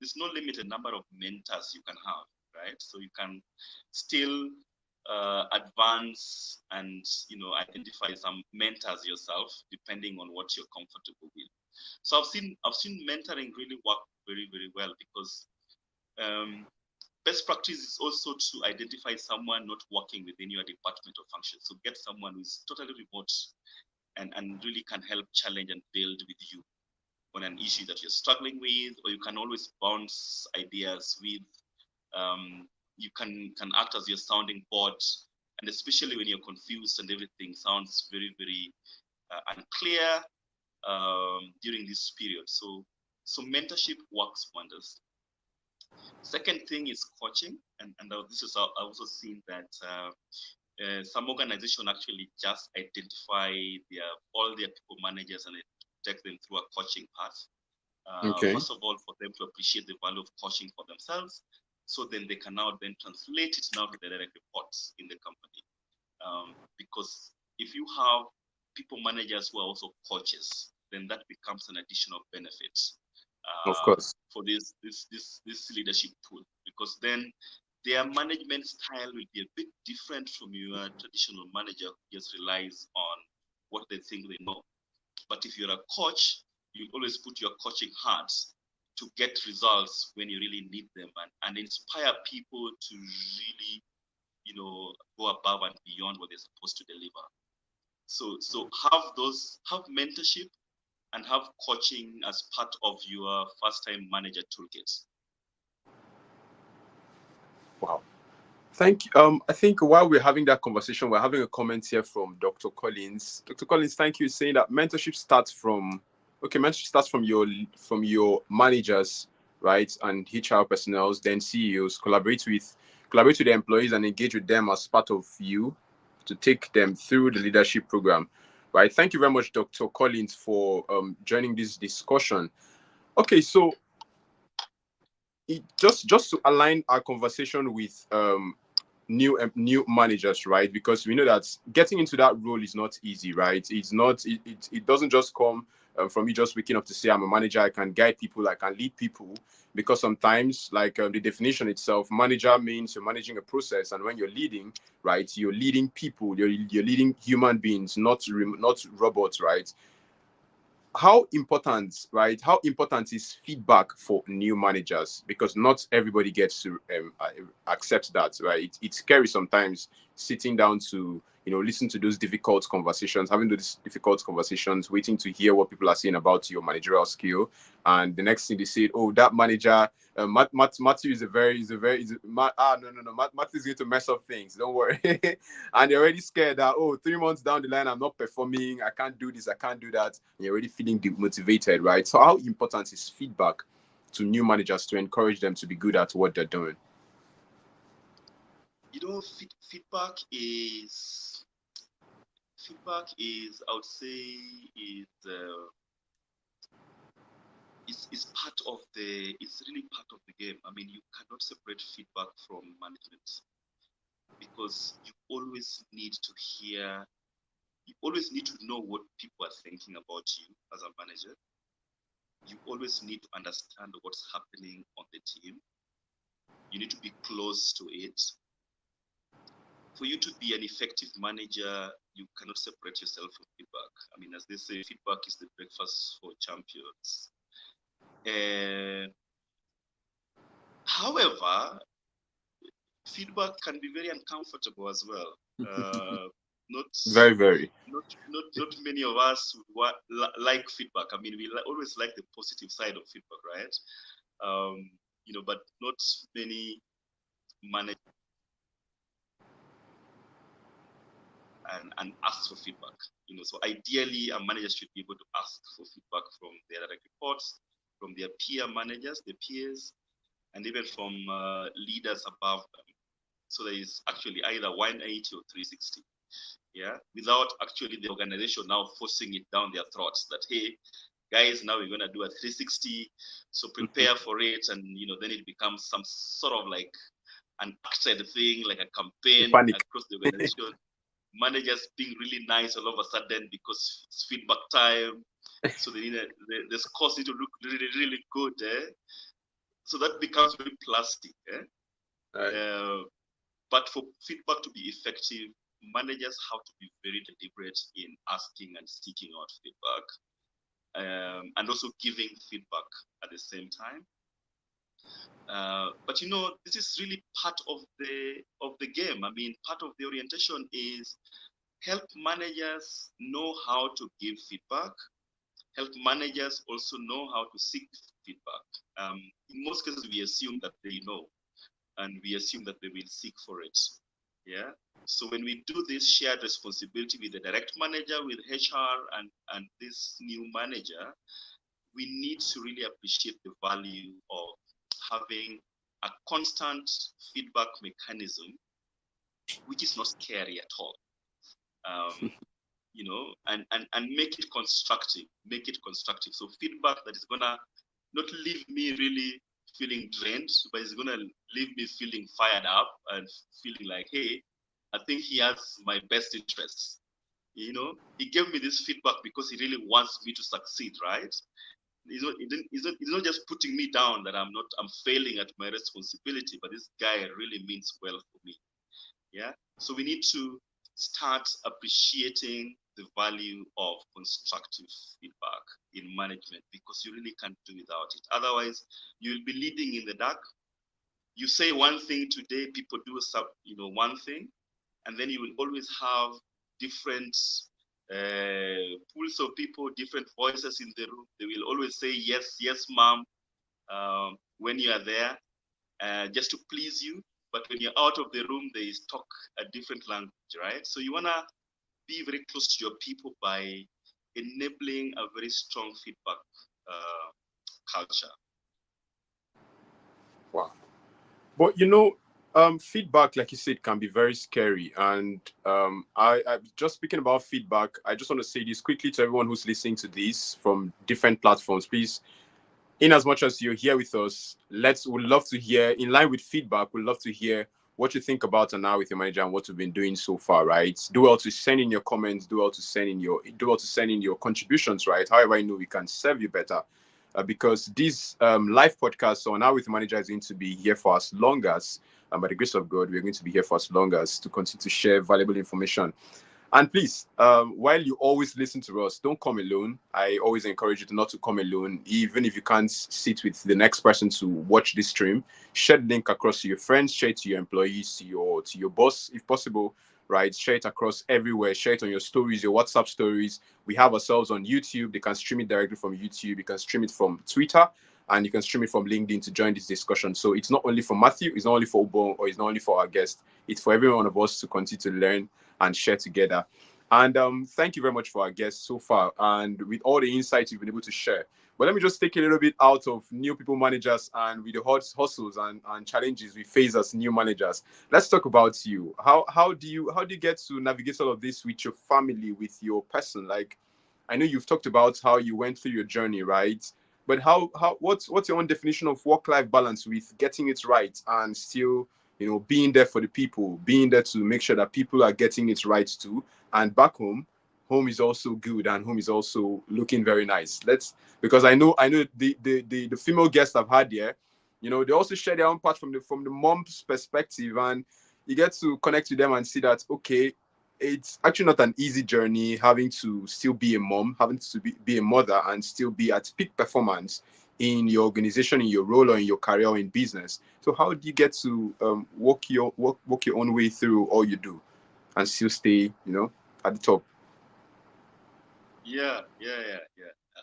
there's no limited number of mentors you can have, right? So you can still advance and identify some mentors yourself depending on what you're comfortable with. So I've seen mentoring really work very, very well, because best practice is also to identify someone not working within your department or function. So get someone who's totally remote and really can help challenge and build with you on an issue that you're struggling with, or you can always bounce ideas with. You can act as your sounding board, and especially when you're confused and everything sounds very, very unclear during this period. So mentorship works wonders. Second thing is coaching, and this is I also seen that some organization actually just identify all their people managers and take them through a coaching path. Okay. First of all, for them to appreciate the value of coaching for themselves, so then they can now then translate it now to the direct reports in the company. Because if you have people managers who are also coaches, then that becomes an additional benefit Of course. for this leadership pool, because then their management style will be a bit different from your traditional manager who just relies on what they think they know. But if you're a coach, you always put your coaching hats to get results when you really need them, and inspire people to really, go above and beyond what they're supposed to deliver. So have mentorship and have coaching as part of your first-time manager toolkit. Wow. Thank you. I think while we're having that conversation, we're having a comment here from Dr. Collins. Dr. Collins, thank you, saying that mentorship starts from your managers, right, and HR personnel, then CEOs collaborate with the employees and engage with them as part of you to take them through the leadership program, right? Thank you very much, Dr. Collins, for joining this discussion. Okay, so just to align our conversation with new managers, right? Because we know that getting into that role is not easy, right? It doesn't just come from you just waking up to say I'm a manager, I can guide people, I can lead people. Because sometimes, like the definition itself, manager means you're managing a process, and when you're leading, right, you're leading people, you're leading human beings, not robots, right? How important, right? How important is feedback for new managers? Because not everybody gets to accept that, right? It's scary sometimes sitting down to, listen to those difficult conversations, having those difficult conversations, waiting to hear what people are saying about your managerial skill, and the next thing they say, oh, that manager, Matthew is Matthew is going to mess up things. Don't worry, and they're already scared that 3 months down the line I'm not performing, I can't do this, I can't do that, and you're already feeling demotivated, right? So how important is feedback to new managers to encourage them to be good at what they're doing? Feedback is I would say is part of it's really part of the game. I mean, you cannot separate feedback from management, because you always need to know what people are thinking about you as a manager. You always need to understand what's happening on the team. You need to be close to it. For you to be an effective manager, you cannot separate yourself from feedback. I mean, as they say, feedback is the breakfast for champions. However, feedback can be very uncomfortable as well. Not very. Not many of us would like feedback. I mean, we always like the positive side of feedback, right? But not many manage and ask for feedback. So ideally, a manager should be able to ask for feedback from their direct reports, from their peer managers, their peers, and even from leaders above them. So there is actually either 180 or 360. Yeah, without actually the organization now forcing it down their throats that, hey, guys, now we're gonna do a 360, so prepare for it, and then it becomes some sort of like an acted thing, like a campaign Panic. across the organization. Managers being really nice all of a sudden because it's feedback time, so they need the scores need to look really, really good. So that becomes very plastic. Right. But for feedback to be effective, managers have to be very deliberate in asking and seeking out feedback, and also giving feedback at the same time. But this is really part of the game. I mean, part of the orientation is help managers know how to give feedback, help managers also know how to seek feedback. In most cases, we assume that they know, and we assume that they will seek for it. Yeah. So when we do this shared responsibility with the direct manager, with HR, and this new manager, we need to really appreciate the value of having a constant feedback mechanism, which is not scary at all. And make it constructive. Make it constructive. So feedback that is gonna not leave me really feeling drained, but it's gonna leave me feeling fired up and feeling like, hey, I think he has my best interests. He gave me this feedback because he really wants me to succeed, right? It's not just putting me down that I'm failing at my responsibility, but this guy really means well for me. Yeah. So we need to start appreciating the value of constructive feedback in management, because you really can't do without it. Otherwise, you'll be leading in the dark. You say one thing today, people do one thing, and then you will always have different pools of people, different voices in the room. They will always say yes, yes, ma'am, when you are there, just to please you. But when you're out of the room, they talk a different language, right? So you want to be very close to your people by enabling a very strong feedback culture. Wow. But feedback, like you said, can be very scary. And I just speaking about feedback, I just want to say this quickly to everyone who's listening to this from different platforms. Please, in as much as you're here with us, would love to hear, in line with feedback, we'd love to hear what you think about and now with your manager and what we've been doing so far, right? Do well to send in your comments, do well to send in your contributions, right? However, I know we can serve you better. Because this live podcast on Now with the Manager is going to be here for as long as, by the grace of God, we're going to be here for as long as to continue to share valuable information. And please, while you always listen to us, don't come alone. I always encourage you to not to come alone, even if you can't sit with the next person to watch this stream. Share the link across to your friends, share it to your employees, to your boss, if possible. Right, share it across everywhere. Share it on your stories, your WhatsApp stories. We have ourselves on YouTube. They can stream it directly from YouTube. You can stream it from Twitter, and you can stream it from LinkedIn to join this discussion. So it's not only for Matthew, it's not only for Obo, or it's not only for our guest. It's for every one of us to continue to learn and share together. And thank you very much for our guests so far, and with all the insights you've been able to share. But let me just take a little bit out of new people managers and with the hustles and challenges we face as new managers. Let's talk about you. How do you get to navigate all of this with your family, with your person? Like, I know you've talked about how you went through your journey, right? But what's your own definition of work-life balance with getting it right and still, being there for the people, being there to make sure that people are getting it right too, and back home is also good and home is also looking very nice. Because I know the female guests I've had here, they also share their own part from the mom's perspective, and you get to connect with them and see that, okay, it's actually not an easy journey having to still be a mom, having to be a mother, and still be at peak performance in your organization, in your role, or in your career, or in business. So how do you get to walk your own way through all you do and still stay, at the top? Yeah.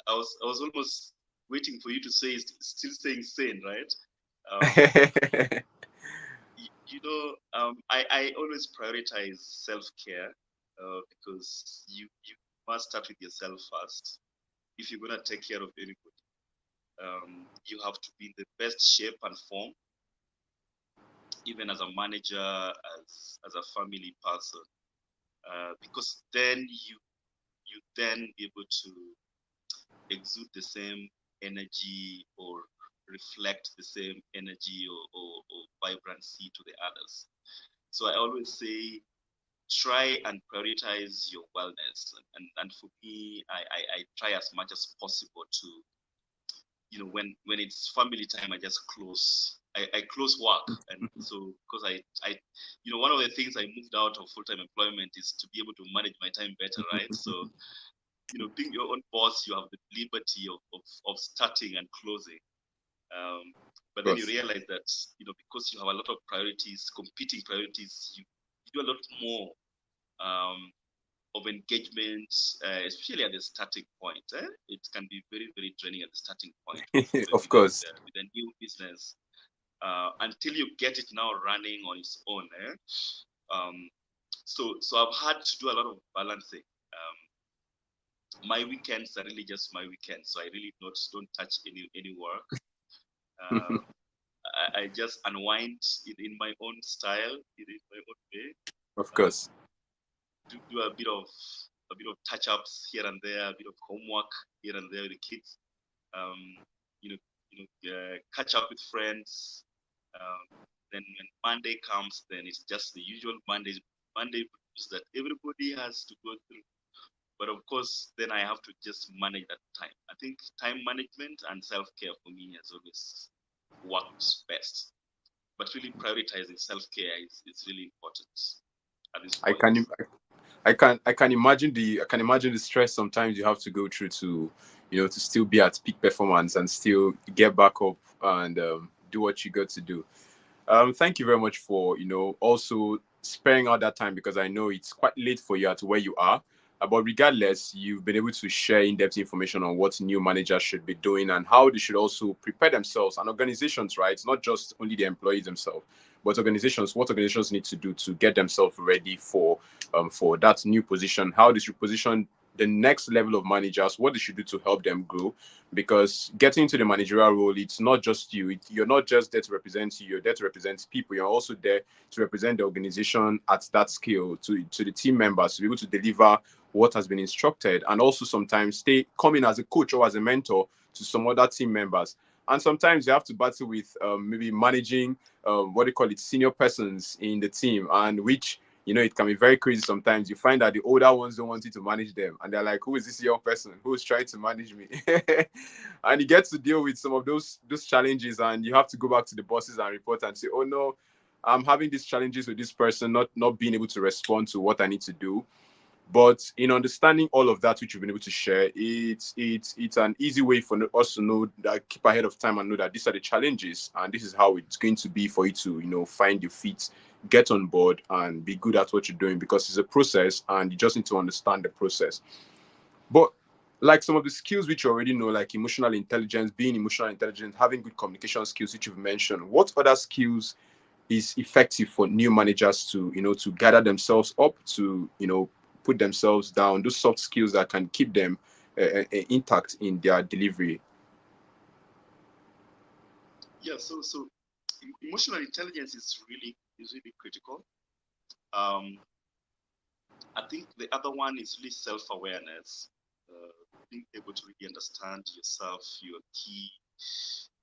I was almost waiting for you to say still staying sane, right? Um, I always prioritize self-care, because you must start with yourself first. If you're gonna take care of anybody, you have to be in the best shape and form even as a manager, as a family person, because then you then be able to exude the same energy or reflect the same energy or vibrancy to the others. So I always say, try and prioritize your wellness. And for me, I try as much as possible to, when it's family time, I just I close work. And so, because one of the things I moved out of full-time employment is to be able to manage my time better, right? So, being your own boss, you have the liberty of starting and closing. But then you realize that, because you have a lot of priorities, competing priorities, you do a lot more of engagement, especially at the starting point. It can be very, very draining at the starting point Of course. with a new business, until you get it now running on its own. So I've had to do a lot of balancing. My weekends are really just my weekends, so I really don't touch any work. I just unwind in my own style, in my own way. Of course. Do a bit of touch-ups here and there, a bit of homework here and there with the kids. Catch up with friends. Then when Monday comes, then it's just the usual Monday that everybody has to go through. But of course, then I have to just manage that time. I think time management and self-care for me has always worked best. But really prioritizing self-care is really important at this point. I can imagine the stress sometimes you have to go through to, to still be at peak performance and still get back up and do what you got to do. Thank you very much for, also sparing out that time, because I know it's quite late for you at where you are. But regardless, you've been able to share in-depth information on what new managers should be doing and how they should also prepare themselves, and organizations, right? It's not just only the employees themselves, but what organizations need to do to get themselves ready for that new position, how they should position the next level of managers, what they should do to help them grow. Because getting into the managerial role, it's not just you. You're not just there to represent you. You're there to represent people. You're also there to represent the organization at that scale, to the team members, to be able to deliver what has been instructed, and also sometimes come in as a coach or as a mentor to some other team members. And sometimes you have to battle with maybe managing what they call it, senior persons in the team, and which, it can be very crazy sometimes. You find that the older ones don't want you to manage them, and they're like, who is this young person who's trying to manage me? And you get to deal with some of those challenges, and you have to go back to the bosses and report and say, oh no, I'm having these challenges with this person, not being able to respond to what I need to do. But in understanding all of that, which you've been able to share, it's an easy way for us to know that, keep ahead of time and know that these are the challenges, and this is how it's going to be for you to, find your feet, get on board, and be good at what you're doing, because it's a process, and you just need to understand the process. But like some of the skills which you already know, like emotional intelligence, being emotional intelligent, having good communication skills, which you've mentioned, what other skills is effective for new managers to, to gather themselves up, to, put themselves down, those soft skills that can keep them intact in their delivery? Yeah, so emotional intelligence is really critical. I think the other one is really self-awareness, being able to really understand yourself, your key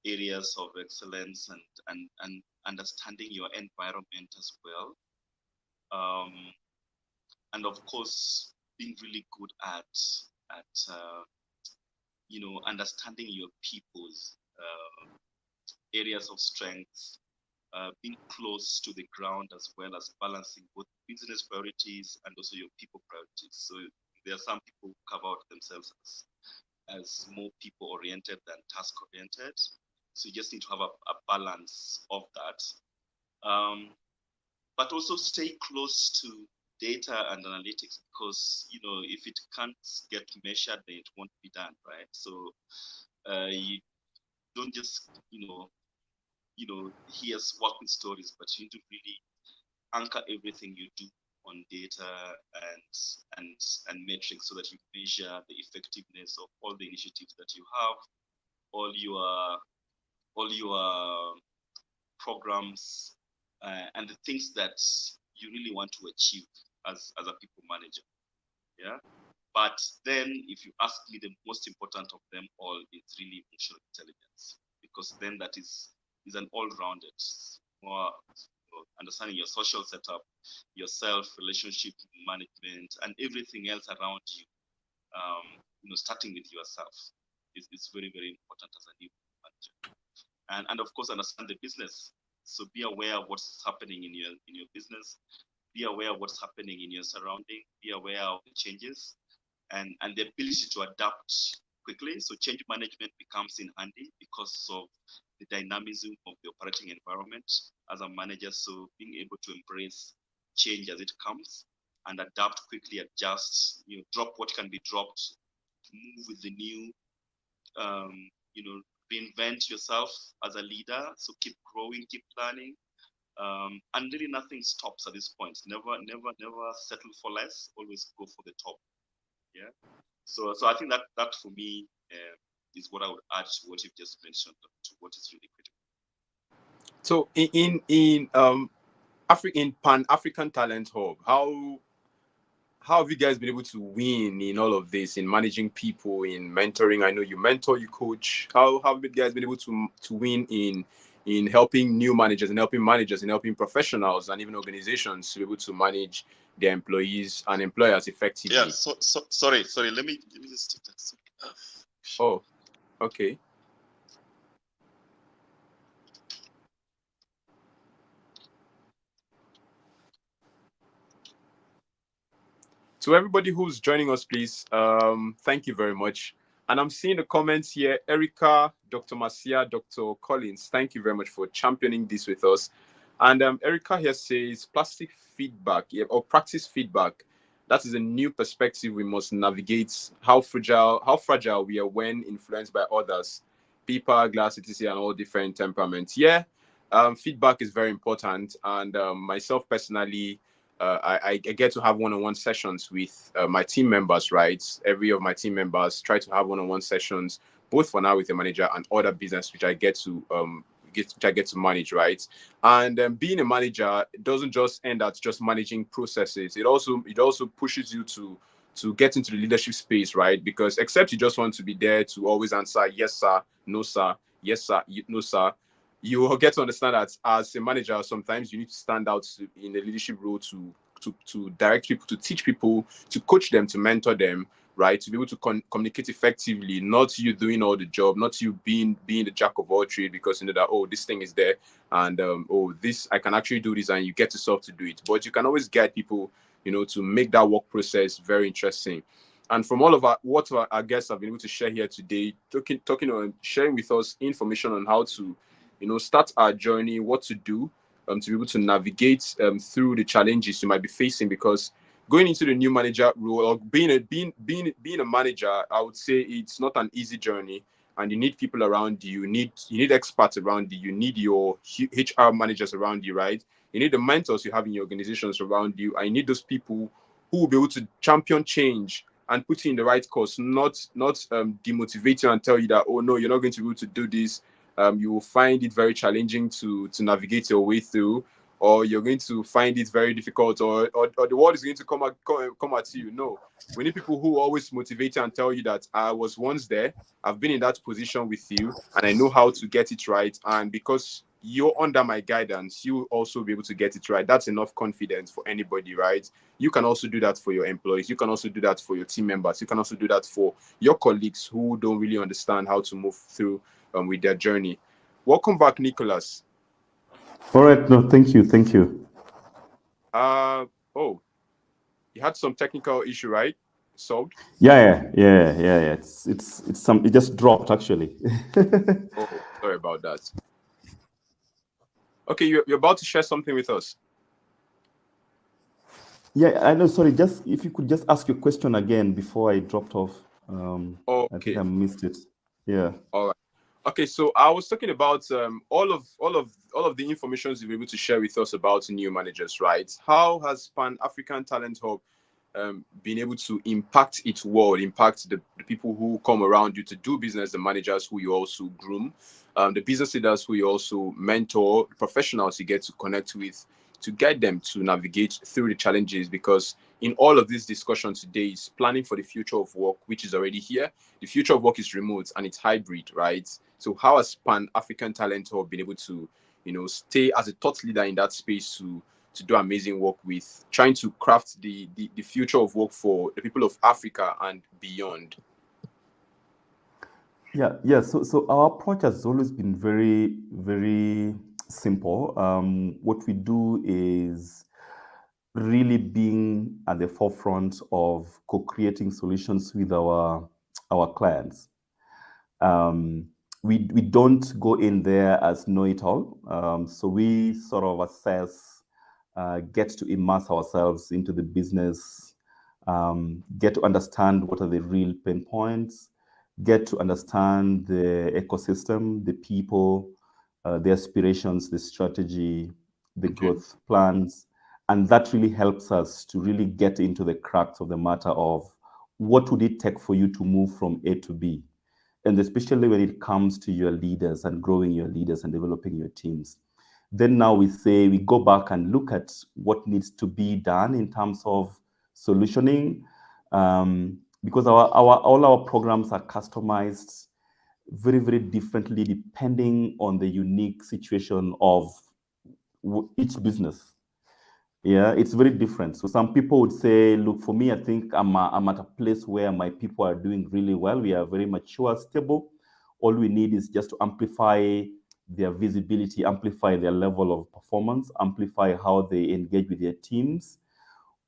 areas of excellence, and understanding your environment as well. And of course, being really good at understanding your people's areas of strength, being close to the ground, as well as balancing both business priorities and also your people priorities. So there are some people who carve out themselves as more people oriented than task oriented. So you just need to have a balance of that. But also stay close to data and analytics, because if it can't get measured, then it won't be done, right? So you don't just hear working stories, but you need to really anchor everything you do on data and metrics, so that you measure the effectiveness of all the initiatives that you have, all your programs, and the things that you really want to achieve as a people manager. Yeah. But then if you ask me, the most important of them all is really emotional intelligence, because then that is an all-rounded, more understanding your social setup, yourself, relationship management, and everything else around you. Starting with yourself is very, very important as a new manager. And of course, understand the business. So be aware of what's happening in your business. Be aware of what's happening in your surrounding. Be aware of the changes, and the ability to adapt quickly. So change management becomes in handy because of the dynamism of the operating environment as a manager. So being able to embrace change as it comes and adapt quickly, adjust, drop what can be dropped, move with the new, reinvent yourself as a leader. So keep growing, keep learning. And really nothing stops at this point. Never settle for less. Always go for the top. Yeah. So I think that for me is what I would add to what you've just mentioned, to what is really critical. So in Pan African Talent Hub, how have you guys been able to win in all of this, in managing people, in mentoring? I know you mentor, you coach. How have you guys been able to win in helping new managers and helping managers and helping professionals and even organizations to be able to manage their employees and employers effectively? Yeah. So sorry. Let me just take that. Oh, okay. To everybody who's joining us, please, thank you very much. And I'm seeing the comments here. Erica, Dr. Marcia, Dr. Collins, thank you very much for championing this with us. And Erica here says plastic feedback, or practice feedback. That is a new perspective. We must navigate how fragile we are when influenced by others, people, glass, etc., and all different temperaments. Yeah, feedback is very important. And myself personally, I get to have one-on-one sessions with my team members, right? Every of my team members try to have one-on-one sessions, both for now with the manager and other business, which I get to manage, right? And being a manager doesn't just end at just managing processes. It also pushes you to get into the leadership space, right? Because except you just want to be there to always answer yes sir, no sir, yes sir, no sir, you will get to understand that as a manager, sometimes you need to stand out in the leadership role to direct people, to teach people, to coach them, to mentor them, right? To be able to communicate effectively, not you doing all the job, not you being the jack of all trade, because you know that, oh, this thing is there, and oh, this, I can actually do this, and you get yourself to do it. But you can always guide people, to make that work process very interesting. And from all of what our guests have been able to share here today, talking on sharing with us information on how to start our journey, what to do to be able to navigate through the challenges you might be facing. Because going into the new manager role, or being a manager, I would say it's not an easy journey, and you need people around you. You need experts around you. You need your HR managers around you, right? You need the mentors you have in your organizations around you. I need those people who will be able to champion change and put you in the right course, not demotivate you and tell you that, oh no, you're not going to be able to do this. You will find it very challenging to navigate your way through, or you're going to find it very difficult, or the world is going to come at you. No, we need people who always motivate you and tell you that I was once there, I've been in that position with you, and I know how to get it right. And because you're under my guidance, you will also be able to get it right. That's enough confidence for anybody, right? You can also do that for your employees. You can also do that for your team members. You can also do that for your colleagues who don't really understand how to move through with their journey. Welcome back, Nicholas. All right. No, thank you. Oh, you had some technical issue, right? Solved? Yeah. It just dropped actually. Oh, sorry about that. Okay, you're about to share something with us. Yeah, I know. Sorry, just if you could just ask your question again before I dropped off. Okay. I think I missed it. Yeah. All right. Okay, so I was talking about all of the information you've been able to share with us about new managers, right? How has Pan African Talent Hub being able to impact its world, impact the people who come around you to do business, the managers who you also groom, the business leaders who you also mentor, professionals you get to connect with, to get them to navigate through the challenges. Because in all of this discussion today is planning for the future of work, which is already here. The future of work is remote and it's hybrid, right? So how has Pan-African Talent Hub been able to, stay as a thought leader in that space to do amazing work with trying to craft the future of work for the people of Africa and beyond? Yeah. So our approach has always been very, very simple. What we do is really being at the forefront of co-creating solutions with our clients. We don't go in there as know-it-all. So we sort of assess, get to immerse ourselves into the business, get to understand what are the real pain points, get to understand the ecosystem, the people, the aspirations, the strategy, the growth plans. And that really helps us to really get into the crux of the matter of what would it take for you to move from A to B. And especially when it comes to your leaders and growing your leaders and developing your teams. Then now we go back and look at what needs to be done in terms of solutioning, because all our programs are customized very, very differently depending on the unique situation of each business. Yeah, it's very different. So some people would say, look, for me, I think I'm at a place where my people are doing really well. We are very mature, stable. All we need is just to amplify their visibility, amplify their level of performance, amplify how they engage with their teams.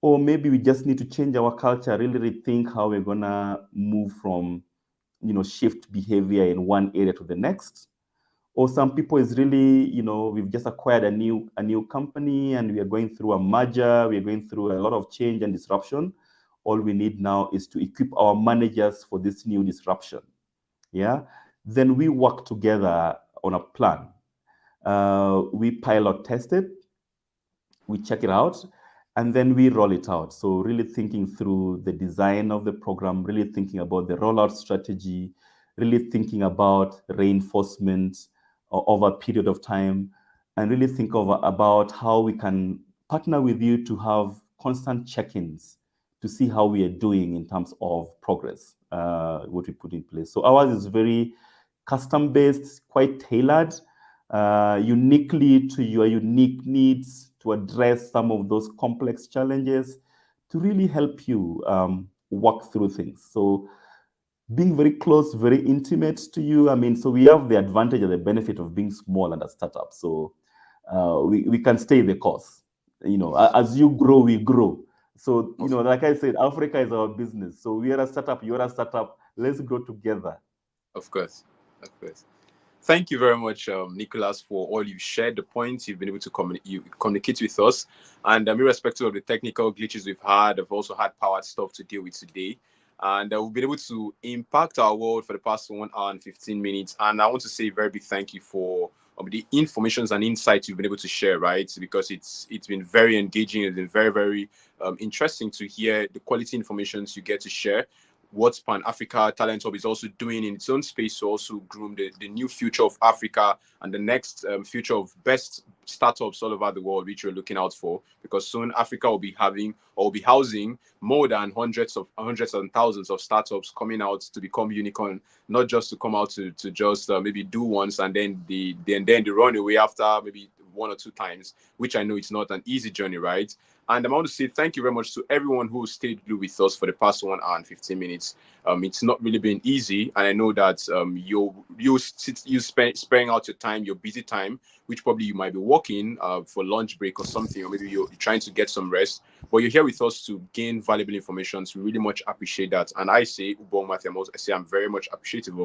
Or maybe we just need to change our culture, really rethink how we're gonna move from, shift behavior in one area to the next. Or some people is really, we've just acquired a new company and we are going through a merger, we are going through a lot of change and disruption. All we need now is to equip our managers for this new disruption. Yeah. Then we work together on a plan. We pilot test it, we check it out, and then we roll it out. So really thinking through the design of the program, really thinking about the rollout strategy, really thinking about reinforcement over a period of time, and really think about how we can partner with you to have constant check-ins to see how we are doing in terms of progress, what we put in place. So ours is very custom-based, quite tailored, uniquely to your unique needs, to address some of those complex challenges, to really help you work through things. So being very close, very intimate to you. So we have the advantage and the benefit of being small and a startup. So we can stay the course. As you grow, we grow. So, like I said, Africa is our business. So we are a startup, you're a startup. Let's grow together. Of course. Thank you very much, Nicholas, for all you've shared, the points you've been able to communicate with us. And irrespective of the technical glitches we've had, I've also had powered stuff to deal with today. And we've been able to impact our world for the past 1 hour and 15 minutes. And I want to say a very big thank you for the informations and insights you've been able to share, right? Because it's been very engaging. It's been very, very interesting to hear the quality information you get to share. What Pan-Africa Talent Hub is also doing in its own space to also groom the new future of Africa and the next future of best startups all over the world, which we're looking out for, because soon Africa will be housing more than hundreds and thousands of startups coming out to become unicorn, not just to come out to just maybe do once and then they run away after maybe 1 or 2 times, which I know it's not an easy journey, right? And I want to say thank you very much to everyone who stayed with us for the past 1 hour and 15 minutes. It's not really been easy, and I know that you sparing out your time, your busy time, which probably you might be working for lunch break or something, or maybe you're trying to get some rest, but you're here with us to gain valuable information. So we really much appreciate that. And I say, I'm very much appreciative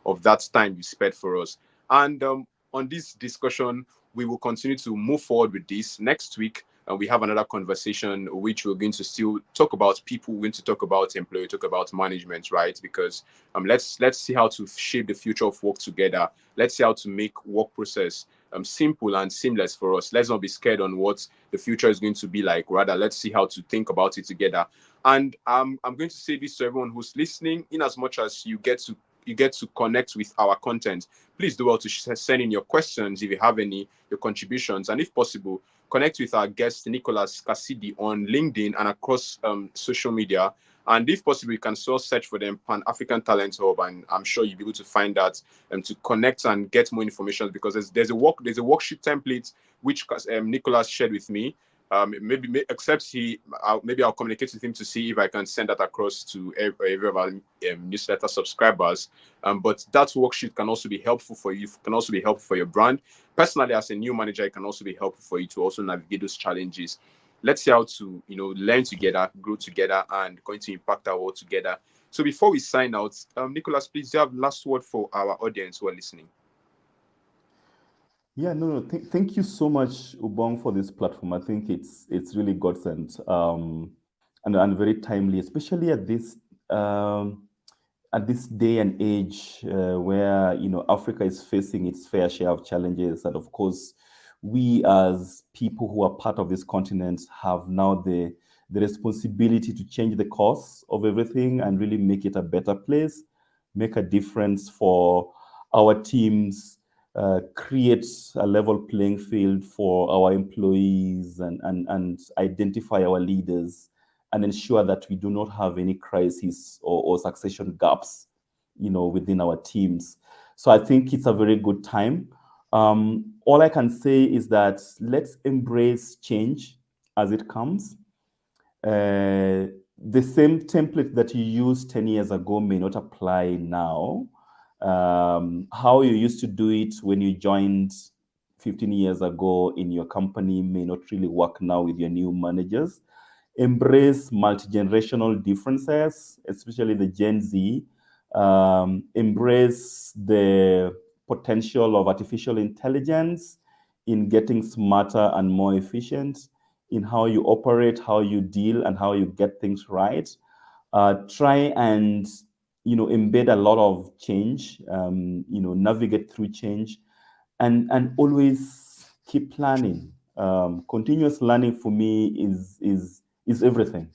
of that time you spent for us. And on this discussion, we will continue to move forward with this. Next week, we have another conversation which we're going to still talk about people, we're going to talk about employee, talk about management, right? Because let's see how to shape the future of work together. Let's see how to make work process simple and seamless for us. Let's not be scared on what the future is going to be like. Rather, let's see how to think about it together. And I'm going to say this to everyone who's listening: in as much as you get to connect with our content, please do well to send in your questions if you have any, your contributions, and if possible, connect with our guest Nicholas Kasidhi on LinkedIn and across social media. And if possible, you can still search for them Pan African Talent Hub, and I'm sure you'll be able to find that to connect and get more information, because there's a worksheet template which Nicholas shared with me. Maybe except maybe I'll communicate with him to see if I can send that across to every of our newsletter subscribers. But that worksheet can also be helpful for you. Can also be helpful for your brand. Personally, as a new manager, it can also be helpful for you to also navigate those challenges. Let's see how to learn together, grow together, and going to impact our world together. So before we sign out, Nicholas, please, do you have last word for our audience who are listening? Yeah, no. Thank you so much, Ubong, for this platform. I think it's really godsend, and very timely, especially at this day and age where Africa is facing its fair share of challenges, and of course, we as people who are part of this continent have now the responsibility to change the course of everything and really make it a better place, make a difference for our teams, create a level playing field for our employees, and identify our leaders, and ensure that we do not have any crisis or succession gaps, within our teams. So I think it's a very good time. All I can say is that let's embrace change as it comes. The same template that you used 10 years ago may not apply now. How you used to do it when you joined 15 years ago in your company may not really work now with your new managers. Embrace multi-generational differences, especially the Gen Z. Embrace the potential of artificial intelligence in getting smarter and more efficient in how you operate, how you deal, and how you get things right. Try and embed a lot of change. Navigate through change, and always keep learning. Continuous learning for me is everything.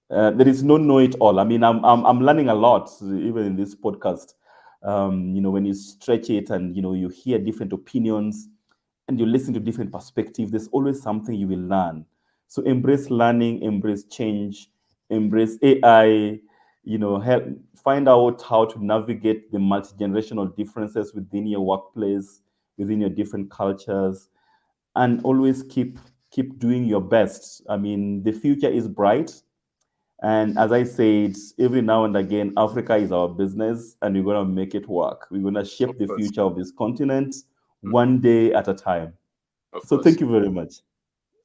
There is no know-it-all. I mean, I'm learning a lot, even in this podcast. When you stretch it and you hear different opinions and you listen to different perspectives, there's always something you will learn. So embrace learning, embrace change, embrace AI. Help find out how to navigate the multi-generational differences within your workplace, within your different cultures, and always keep doing your best. I mean, the future is bright. And as I said, every now and again, Africa is our business, and we're going to make it work. We're going to shape the future of this continent one day at a time. So thank you very much.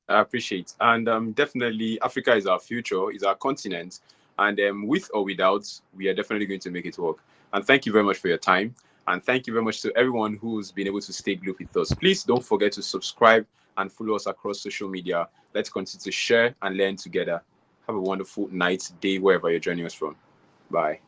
I appreciate. And definitely, Africa is our future, is our continent. And with or without, we are definitely going to make it work. And thank you very much for your time. And thank you very much to everyone who's been able to stay glued with us. Please don't forget to subscribe and follow us across social media. Let's continue to share and learn together. Have a wonderful night, day, wherever you're joining us from. Bye.